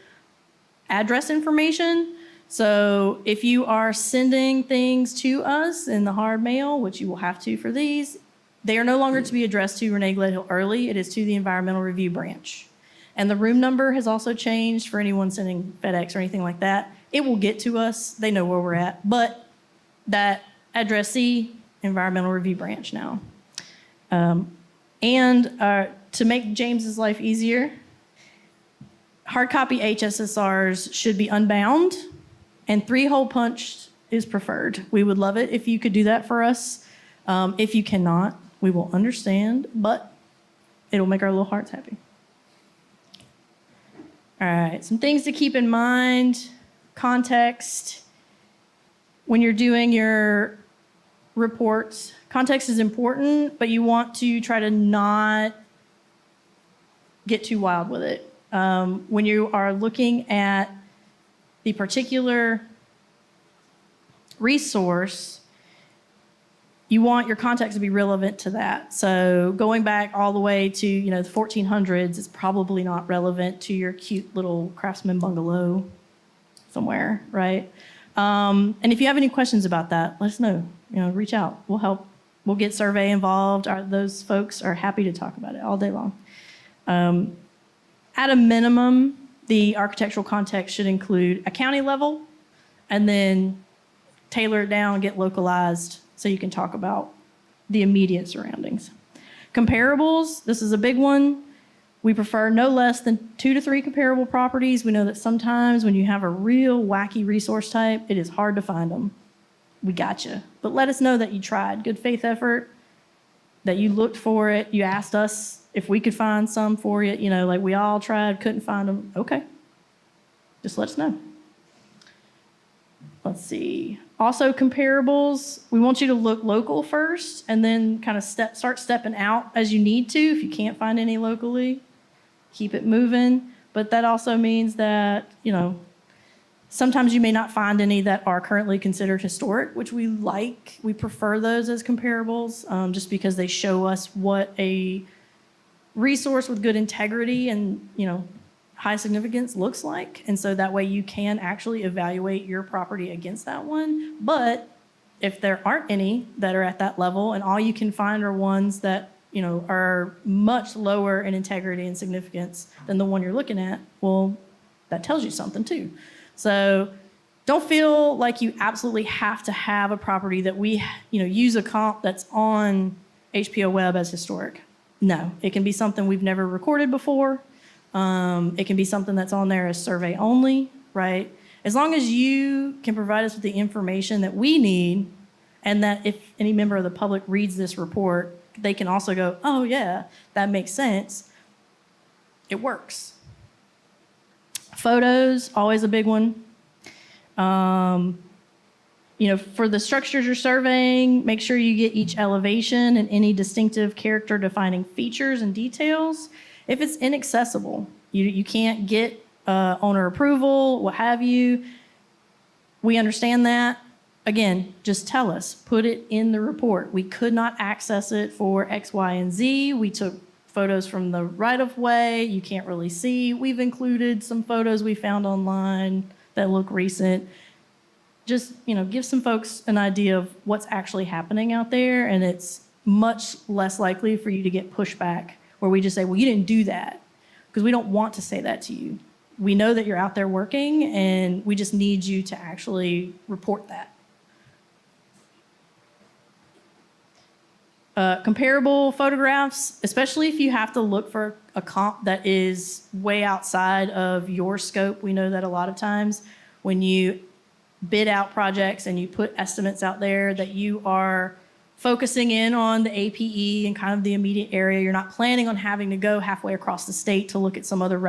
address information. So if you are sending things to us in the hard mail, which you will have to for these, they are no longer to be addressed to Renee Gledhill Early. It is to the Environmental Review Branch. And the room number has also changed for anyone sending FedEx or anything like that. It will get to us. They know where we're at. But that addressee, Environmental Review Branch now. To make James's life easier, hard copy HSSRs should be unbound, and 3-hole punched is preferred. We would love it if you could do that for us. If you cannot, we will understand, but it'll make our little hearts happy. All right, some things to keep in mind. Context. When you're doing your reports, context is important, but you want to try to not get too wild with it. When you are looking at the particular resource, you want your context to be relevant to that. So going back all the way to the 1400s is probably not relevant to your cute little craftsman bungalow somewhere, right? And if you have any questions about that, let us know. Reach out. We'll help. We'll get survey involved. Those folks are happy to talk about it all day long. At a minimum, the architectural context should include a county level, and then tailor it down, get localized, so you can talk about the immediate surroundings. Comparables, this is a big one. We prefer no less than 2 to 3 comparable properties. We know that sometimes when you have a real wacky resource type, it is hard to find them. We got you. But let us know that you tried. Good faith effort, that you looked for it. You asked us if we could find some for you. Like we all tried, couldn't find them. Okay. Just let us know. Let's see. Also comparables, we want you to look local first and then kind of start stepping out as you need to. If you can't find any locally, keep it moving. But that also means that, sometimes you may not find any that are currently considered historic, which we like. We prefer those as comparables just because they show us what a resource with good integrity and, high significance looks like. And so that way you can actually evaluate your property against that one. But if there aren't any that are at that level and all you can find are ones that, are much lower in integrity and significance than the one you're looking at, well, that tells you something too. So don't feel like you absolutely have to have a property that we, use a comp that's on HPO Web as historic. No, it can be something we've never recorded before. It can be something that's on there as survey only, right? As long as you can provide us with the information that we need, and that if any member of the public reads this report, they can also go, oh yeah, that makes sense. It works. Photos, always a big one. For the structures you're surveying, make sure you get each elevation and any distinctive character defining features and details. If it's inaccessible, you can't get owner approval, what have you, we understand that. Again, just tell us, put it in the report. We could not access it for X, Y, and Z. We took photos from the right-of-way. You can't really see. We've included some photos we found online that look recent. Just, give some folks an idea of what's actually happening out there, and it's much less likely for you to get pushback where we just say, well, you didn't do that, because we don't want to say that to you. We know that you're out there working, and we just need you to actually report that. Comparable photographs, especially if you have to look for a comp that is way outside of your scope. We know that a lot of times when you bid out projects and you put estimates out there that you are focusing in on the APE and kind of the immediate area. You're not planning on having to go halfway across the state to look at some other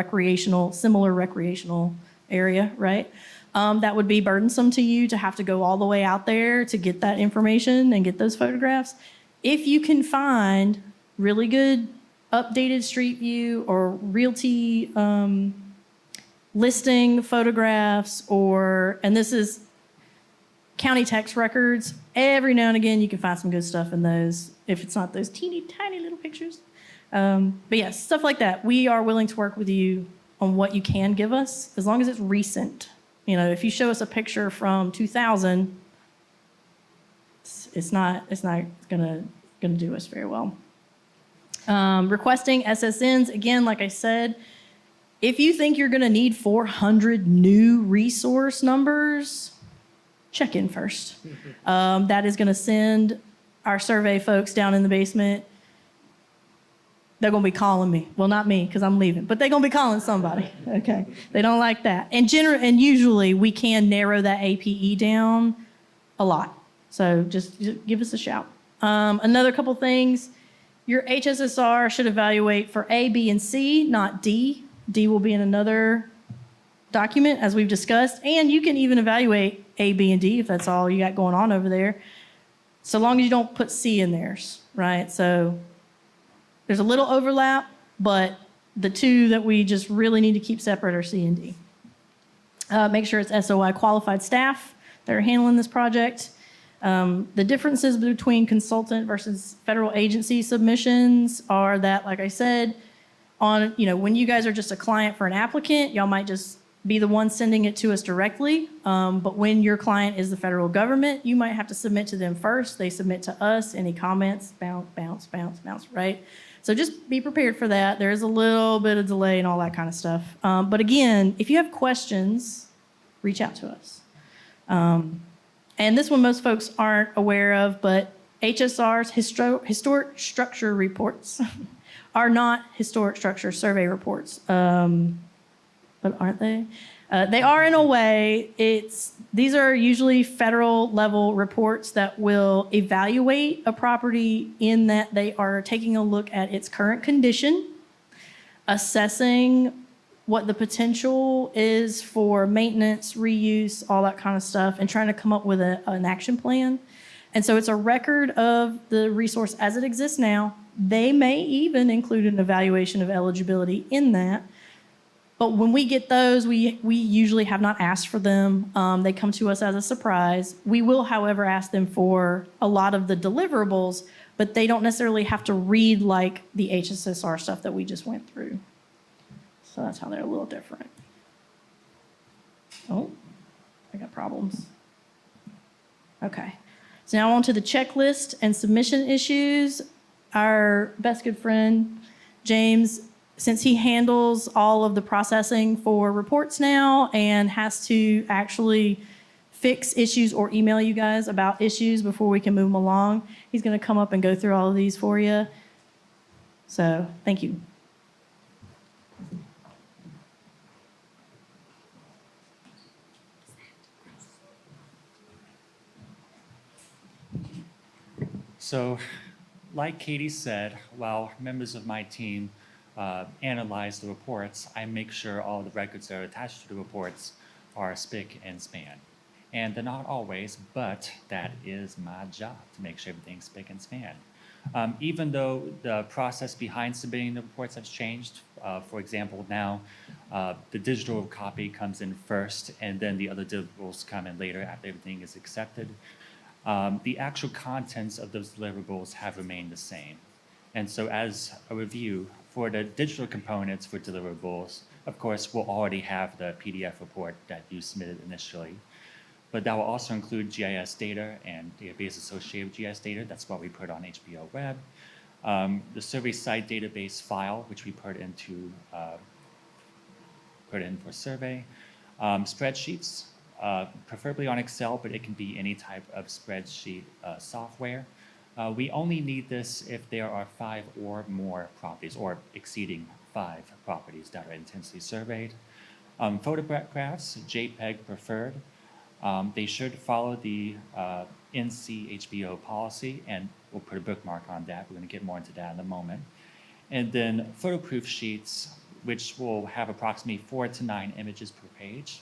similar recreational area, right? That would be burdensome to you to have to go all the way out there to get that information and get those photographs. if you can find really good updated street view or realty listing photographs, and this is county tax records, every now and again you can find some good stuff in those, if it's not those teeny tiny little pictures. But yes, stuff like that. We are willing to work with you on what you can give us, as long as it's recent. You know, if you show us a picture from 2000, it's not gonna do us very well. Requesting SSNs, again, like I said, if you think you're gonna need 400 new resource numbers, check in first. That is gonna send our survey folks down in the basement. They're gonna be calling me. Well, not me, because I'm leaving, but they're gonna be calling somebody, okay? They don't like that. And usually we can narrow that APE down a lot. So just give us a shout. Another couple things, your HSSR should evaluate for A, B, and C, not D. D will be in another document, as we've discussed. And you can even evaluate A, B, and D if that's all you got going on over there, so long as you don't put C in theirs, right? So there's a little overlap, but the two that we just really need to keep separate are C and D. Make sure it's SOI qualified staff that are handling this project. The differences between consultant versus federal agency submissions are that, like I said, when you guys are just a client for an applicant, y'all might just be the one sending it to us directly. But when your client is the federal government, you might have to submit to them first. They submit to us. Any comments, bounce, right? So just be prepared for that. There is a little bit of delay and all that kind of stuff. But again, if you have questions, reach out to us. And this one most folks aren't aware of, but HSR's historic structure reports are not historic structure survey reports. But aren't they? They are in a way. These are usually federal level reports that will evaluate a property in that they are taking a look at its current condition, assessing what the potential is for maintenance, reuse, all that kind of stuff, and trying to come up with an action plan. And so it's a record of the resource as it exists now. They may even include an evaluation of eligibility in that. But when we get those, we usually have not asked for them. They come to us as a surprise. We will, however, ask them for a lot of the deliverables, but they don't necessarily have to read like the HSSR stuff that we just went through. So that's how they're a little different. Oh, I got problems. Okay. So now on to the checklist and submission issues. Our best good friend, James, since he handles all of the processing for reports now and has to actually fix issues or email you guys about issues before we can move them along, he's going to come up and go through all of these for you. So thank you. So, like Katie said, while members of my team analyze the reports, I make sure all the records that are attached to the reports are spick and span. And they're not always, but that is my job, to make sure everything's spick and span. Even though the process behind submitting the reports has changed, for example, now the digital copy comes in first, and then the other deliverables come in later after everything is accepted. The actual contents of those deliverables have remained the same. And so as a review, for the digital components for deliverables, of course, we'll already have the PDF report that you submitted initially. But that will also include GIS data and database associated with GIS data. That's what we put on HPO Web. The survey site database file, which we put in for survey. Spreadsheets, preferably on Excel, but it can be any type of spreadsheet software. We only need this if there are 5 or more properties, or exceeding 5 properties that are intensely surveyed. Photographs, JPEG preferred. They should follow the NC HPO policy, and we'll put a bookmark on that. We're going to get more into that in a moment. And then photo proof sheets, which will have approximately 4 to 9 images per page.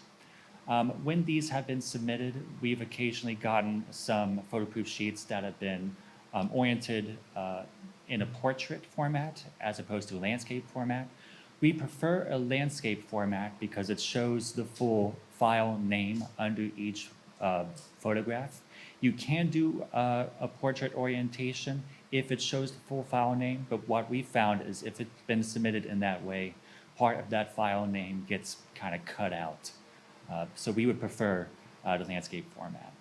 When these have been submitted, we've occasionally gotten some photo proof sheets that have been oriented in a portrait format as opposed to a landscape format. We prefer a landscape format because it shows the full file name under each photograph. You can do a portrait orientation if it shows the full file name, but what we found is if it's been submitted in that way, part of that file name gets kind of cut out. So we would prefer the landscape format.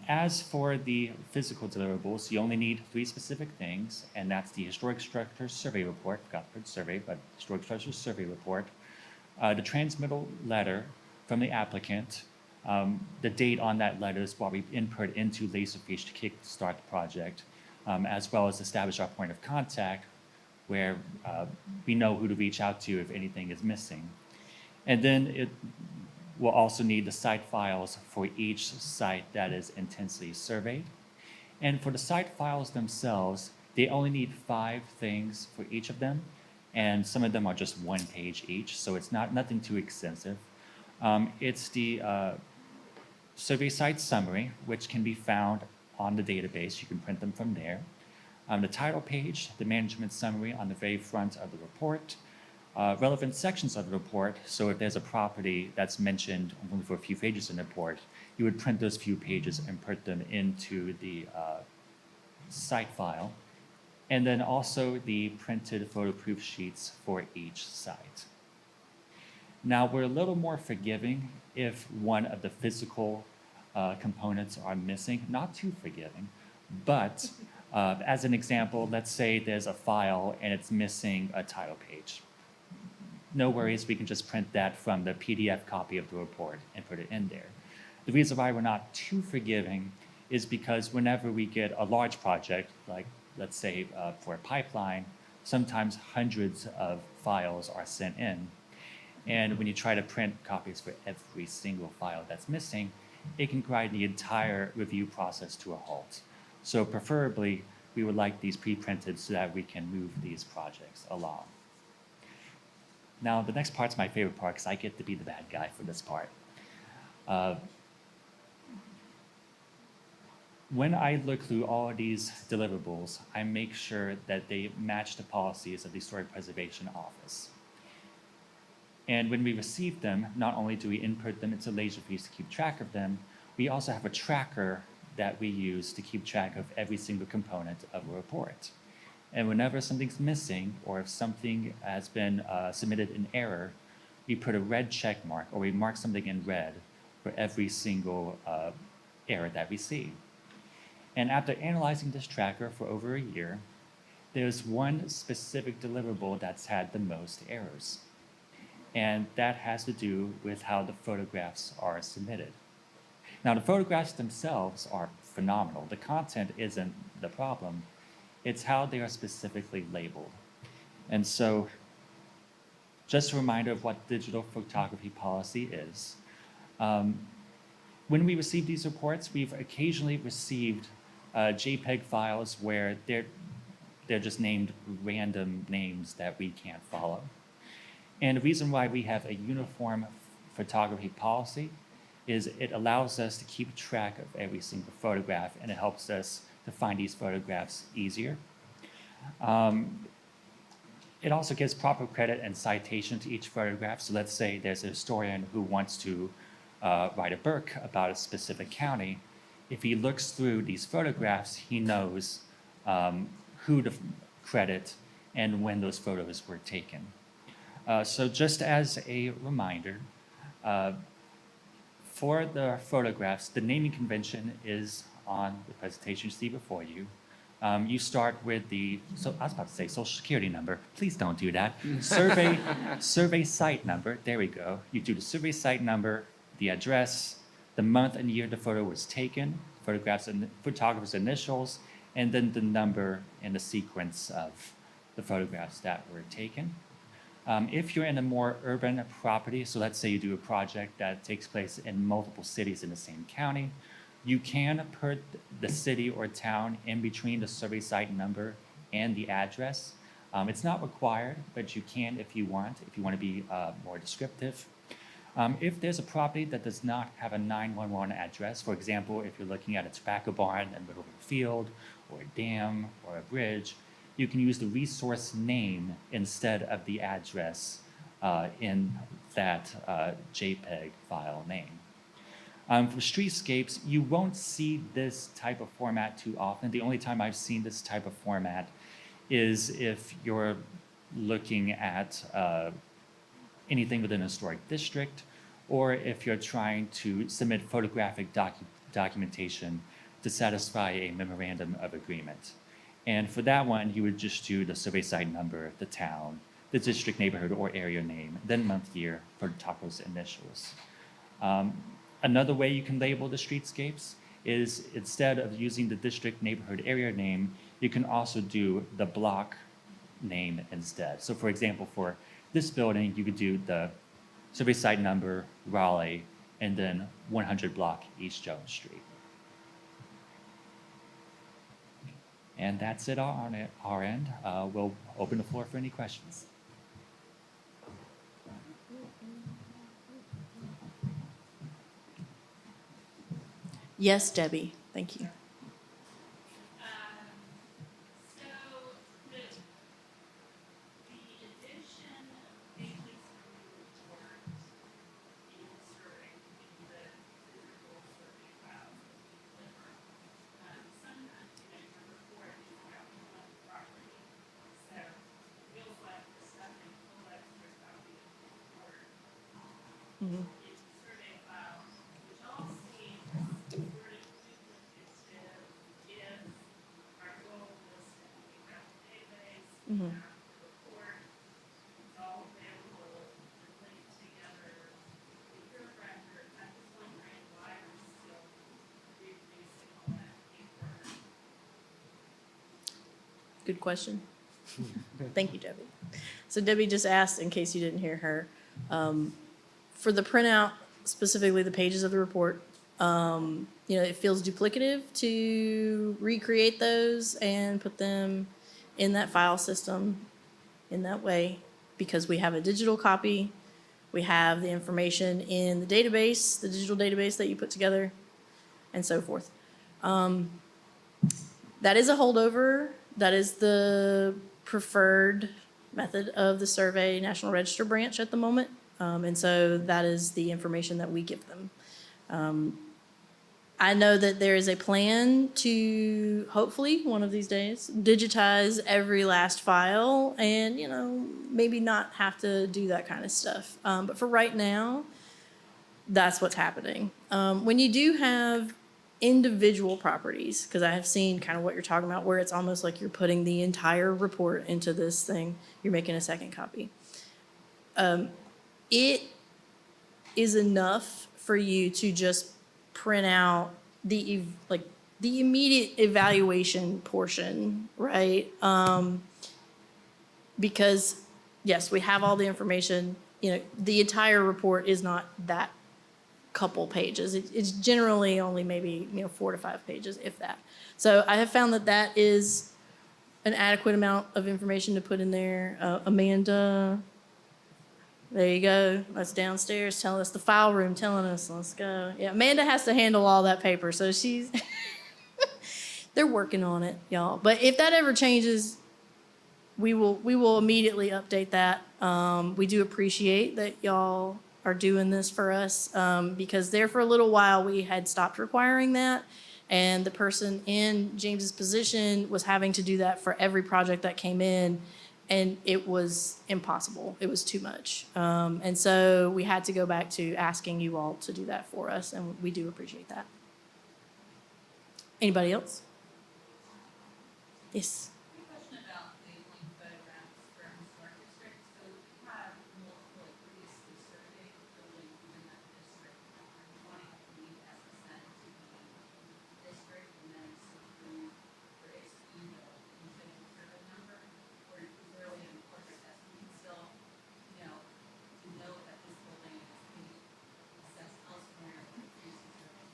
As for the physical deliverables, you only need 3 specific things, and that's the historic structures survey report, forgot the word survey, but historic structures survey report, the transmittal letter from the applicant, the date on that letter is what we input into Laserfiche to kickstart the project, as well as establish our point of contact where we know who to reach out to if anything is missing. And then we'll also need the site files for each site that is intensely surveyed. And for the site files themselves, they only need 5 things for each of them, and some of them are just 1 page each, so it's nothing too extensive. It's the survey site summary, which can be found on the database. You can print them from there. The title page, the management summary on the very front of the report, relevant sections of the report. So if there's a property that's mentioned only for a few pages in the report, you would print those few pages and put them into the site file. And then also the printed photo proof sheets for each site. Now, we're a little more forgiving if one of the physical components are missing. Not too forgiving, but as an example, let's say there's a file and it's missing a title page. No worries, we can just print that from the PDF copy of the report and put it in there. The reason why we're not too forgiving is because whenever we get a large project, like let's say for a pipeline, sometimes hundreds of files are sent in. And when you try to print copies for every single file that's missing, it can grind the entire review process to a halt. So preferably, we would like these pre-printed so that we can move these projects along. Now, the next part's my favorite part because I get to be the bad guy for this part. When I look through all of these deliverables, I make sure that they match the policies of the Historic Preservation Office. And when we receive them, not only do we input them into Laserfiche to keep track of them, we also have a tracker that we use to keep track of every single component of a report. And whenever something's missing, or if something has been submitted in error, we put a red check mark, or we mark something in red for every single error that we see. And after analyzing this tracker for over a year, there's one specific deliverable that's had the most errors. And that has to do with how the photographs are submitted. Now, the photographs themselves are phenomenal. The content isn't the problem. It's how they are specifically labeled. And so, just a reminder of what digital photography policy is. When we receive these reports, we've occasionally received JPEG files where they're just named random names that we can't follow. And the reason why we have a uniform photography policy is it allows us to keep track of every single photograph, and it helps us to find these photographs easier. It also gives proper credit and citation to each photograph. So let's say there's a historian who wants to write a book about a specific county. If he looks through these photographs, he knows who to credit and when those photos were taken. So just as a reminder, for the photographs, the naming convention is on the presentation you see before you. You start with I was about to say social security number. Please don't do that. Survey site number, there we go. You do the survey site number, the address, the month and year the photo was taken, photographer's initials, and then the number and the sequence of the photographs that were taken. If you're in a more urban property, so let's say you do a project that takes place in multiple cities in the same county, you can put the city or town in between the survey site number and the address. It's not required, but you can if you want to be more descriptive. If there's a property that does not have a 911 address, for example, if you're looking at a tobacco barn in the middle of a field, or a dam or a bridge, you can use the resource name instead of the address in that JPEG file name. For streetscapes, you won't see this type of format too often. The only time I've seen this type of format is if you're looking at anything within a historic district, or if you're trying to submit photographic documentation to satisfy a memorandum of agreement. And for that one, you would just do the survey site number, the town, the district, neighborhood, or area name, then month, year for the top those initials. Another way you can label the streetscapes is instead of using the district, neighborhood, area name, you can also do the block name instead. So for example, for this building, you could do the survey site number, Raleigh, and then 100 block East Jones Street. And that's it on our end. We'll open the floor for any questions. Yes, Debbie, thank you. So the addition of pages report in survey, in the physical survey files that we deliver, sometimes you know your report is about one property. So we also have to stuff in full extra copy of the report in survey files, which all seems sort of duplicative if our goal was to keep out the database, keep out the report, it's all available and linked together with your record. I'm just wondering why we're still reproducing all that paper. Good question. Thank you, Debbie. So Debbie just asked, in case you didn't hear her, for the printout, specifically the pages of the report, it feels duplicative to recreate those and put them in that file system in that way, because we have a digital copy, we have the information in the database, the digital database that you put together, and so forth. That is a holdover. That is the preferred method of the survey National Register branch at the moment. And so that is the information that we give them. I know that there is a plan to hopefully one of these days digitize every last file and, maybe not have to do that kind of stuff. But for right now, that's what's happening. When you do have individual properties, because I have seen kind of what you're talking about, where it's almost like you're putting the entire report into this thing, you're making a second copy. It is enough for you to just print out the immediate evaluation portion, right? Because yes, we have all the information. The entire report is not that couple pages. It's generally only maybe 4 to 5 pages, if that. So I have found that is an adequate amount of information to put in there. Amanda, there you go. That's downstairs telling us, the file room telling us, let's go. Yeah, Amanda has to handle all that paper, so she's they're working on it, y'all. But if that ever changes, we will immediately update that. We do appreciate that y'all are doing this for us, because there for a little while we had stopped requiring that, and the person in James's position was having to do that for every project that came in, and it was impossible. It was too much. And so we had to go back to asking you all to do that for us, and we do appreciate that. Anybody else? Yes. Question about labeling photographs for historic districts. So we have multiple previously surveyed buildings within that district. Wanting to leave as a sent to the district, and then something for HPO instead of survey number, or is there really an important that we can still, to know that this building is being assessed elsewhere or using survey.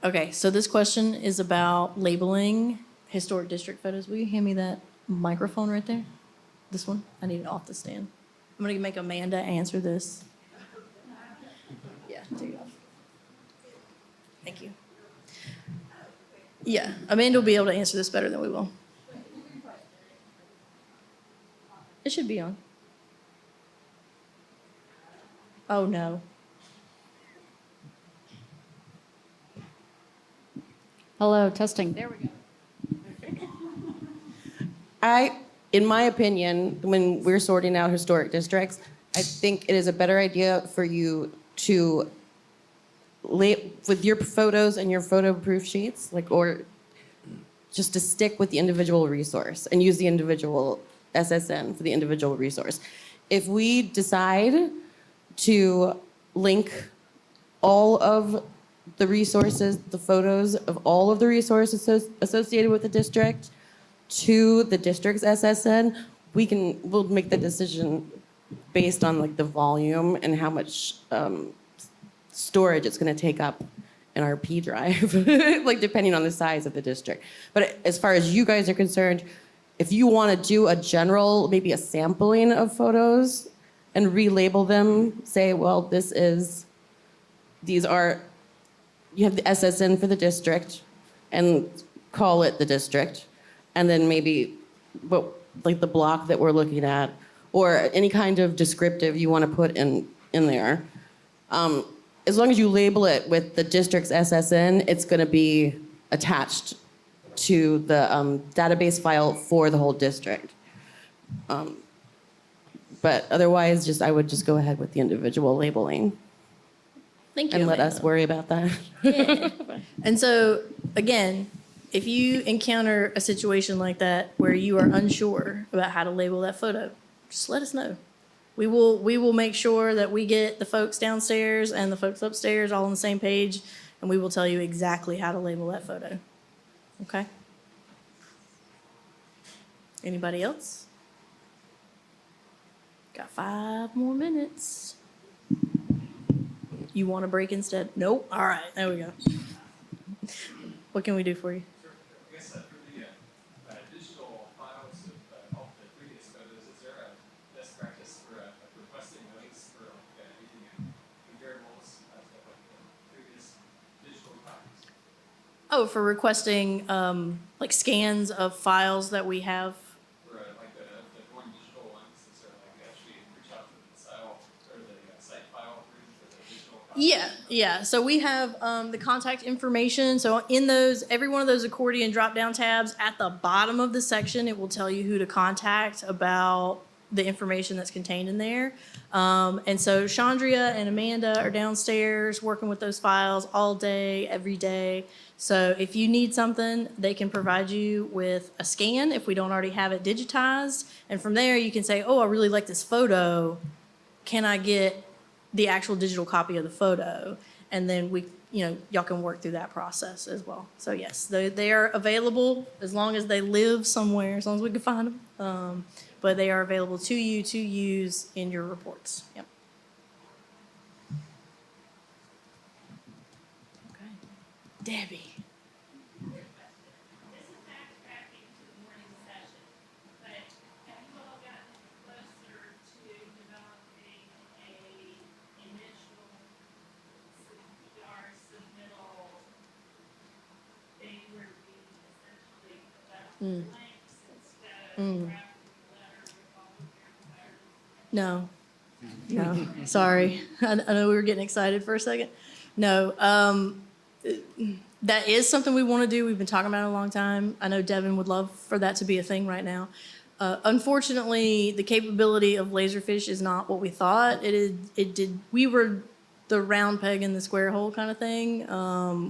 Okay, so this question is about labeling historic district photos. Will you hand me that microphone right there? This one? I need it off the stand. I'm gonna make Amanda answer this. Yeah, take it off. Thank you. Yeah, Amanda will be able to answer this better than we will. It should be on. Oh, no. Hello, testing. There we go. In my opinion, when we're sorting out historic districts, I think it is a better idea for you to with your photos and your photo proof sheets, or just to stick with the individual resource and use the individual SSN for the individual resource. If we decide to link all of the resources, the photos of all of the resources associated with the district to the district's SSN, we'll make the decision based on the volume and how much storage it's going to take up in our P drive, depending on the size of the district. But as far as you guys are concerned, if you want to do a general, maybe a sampling of photos and relabel them, say, well, you have the SSN for the district and call it the district, and then maybe the block that we're looking at, or any kind of descriptive you want to put in there. As long as you label it with the district's SSN, it's going to be attached to the database file for the whole district. But otherwise, I would just go ahead with the individual labeling. Thank you, And let Amanda. us worry about that. Yeah. And so, again, if you encounter a situation like that where you are unsure about how to label that photo, just let us know. We will make sure that we get the folks downstairs and the folks upstairs all on the same page, and we will tell you exactly how to label that photo. Okay? Anybody else? Got 5 more minutes. You want a break instead? Nope. All right, there we go. What can we do for you? I guess for the digital files of the previous photos, is there a best practice for requesting links for anything in variables of the previous digital copies? Oh, for requesting scans of files that we have. For the going digital ones, is there actually reach out to the style or the site file for the digital copies? Yeah. So we have the contact information. So in every one of those accordion drop-down tabs, at the bottom of the section, it will tell you who to contact about the information that's contained in there. And so Chandria and Amanda are downstairs working with those files all day, every day. So if you need something, they can provide you with a scan if we don't already have it digitized. And from there, you can say, oh, I really like this photo. Can I get the actual digital copy of the photo? And then y'all can work through that process as well. So yes, they are available as long as they live somewhere, as long as we can find them. But they are available to you to use in your reports. Yep. Okay. Debbie. This is backtracking to the morning session, but have you all gotten closer to developing a initial CPR submittal thing where we essentially conduct blanks instead of drafting a letter with all of your desires? No. No. Sorry. I know we were getting excited for a second. No. That is something we want to do. We've been talking about it a long time. I know Devin would love for that to be a thing right now. Unfortunately, the capability of Laserfish is not what we thought. We were the round peg in the square hole kind of thing.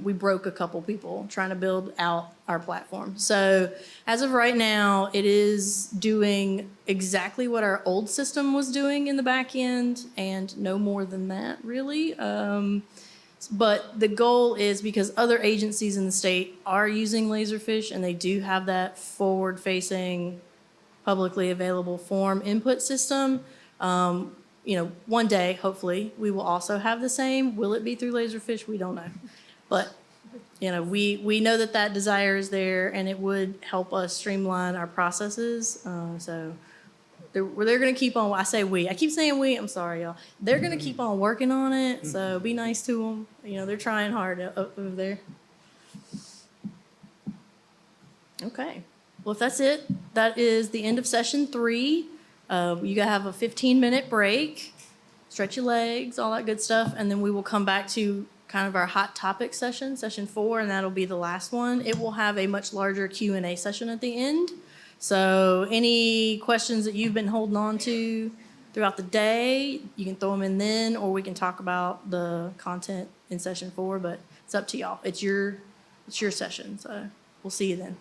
We broke a couple people trying to build out our platform. So as of right now, it is doing exactly what our old system was doing in the back end and no more than that, really. But the goal is, because other agencies in the state are using Laserfish and they do have that forward-facing, publicly available form input system, one day, hopefully, we will also have the same. Will it be through Laserfish? We don't know. But, we know that desire is there, and it would help us streamline our processes. So they're going to keep on, I say we. I keep saying we. I'm sorry, y'all. They're going to keep on working on it, so be nice to them. They're trying hard over there. Okay. Well, if that's it, that is the end of session 3. You gotta have a 15-minute break, stretch your legs, all that good stuff, and then we will come back to kind of our hot topic session, session 4, and that'll be the last one. It will have a much larger Q&A session at the end. So any questions that you've been holding on to throughout the day, you can throw them in then, or we can talk about the content in session 4, but it's up to y'all. It's your session, so we'll see you then.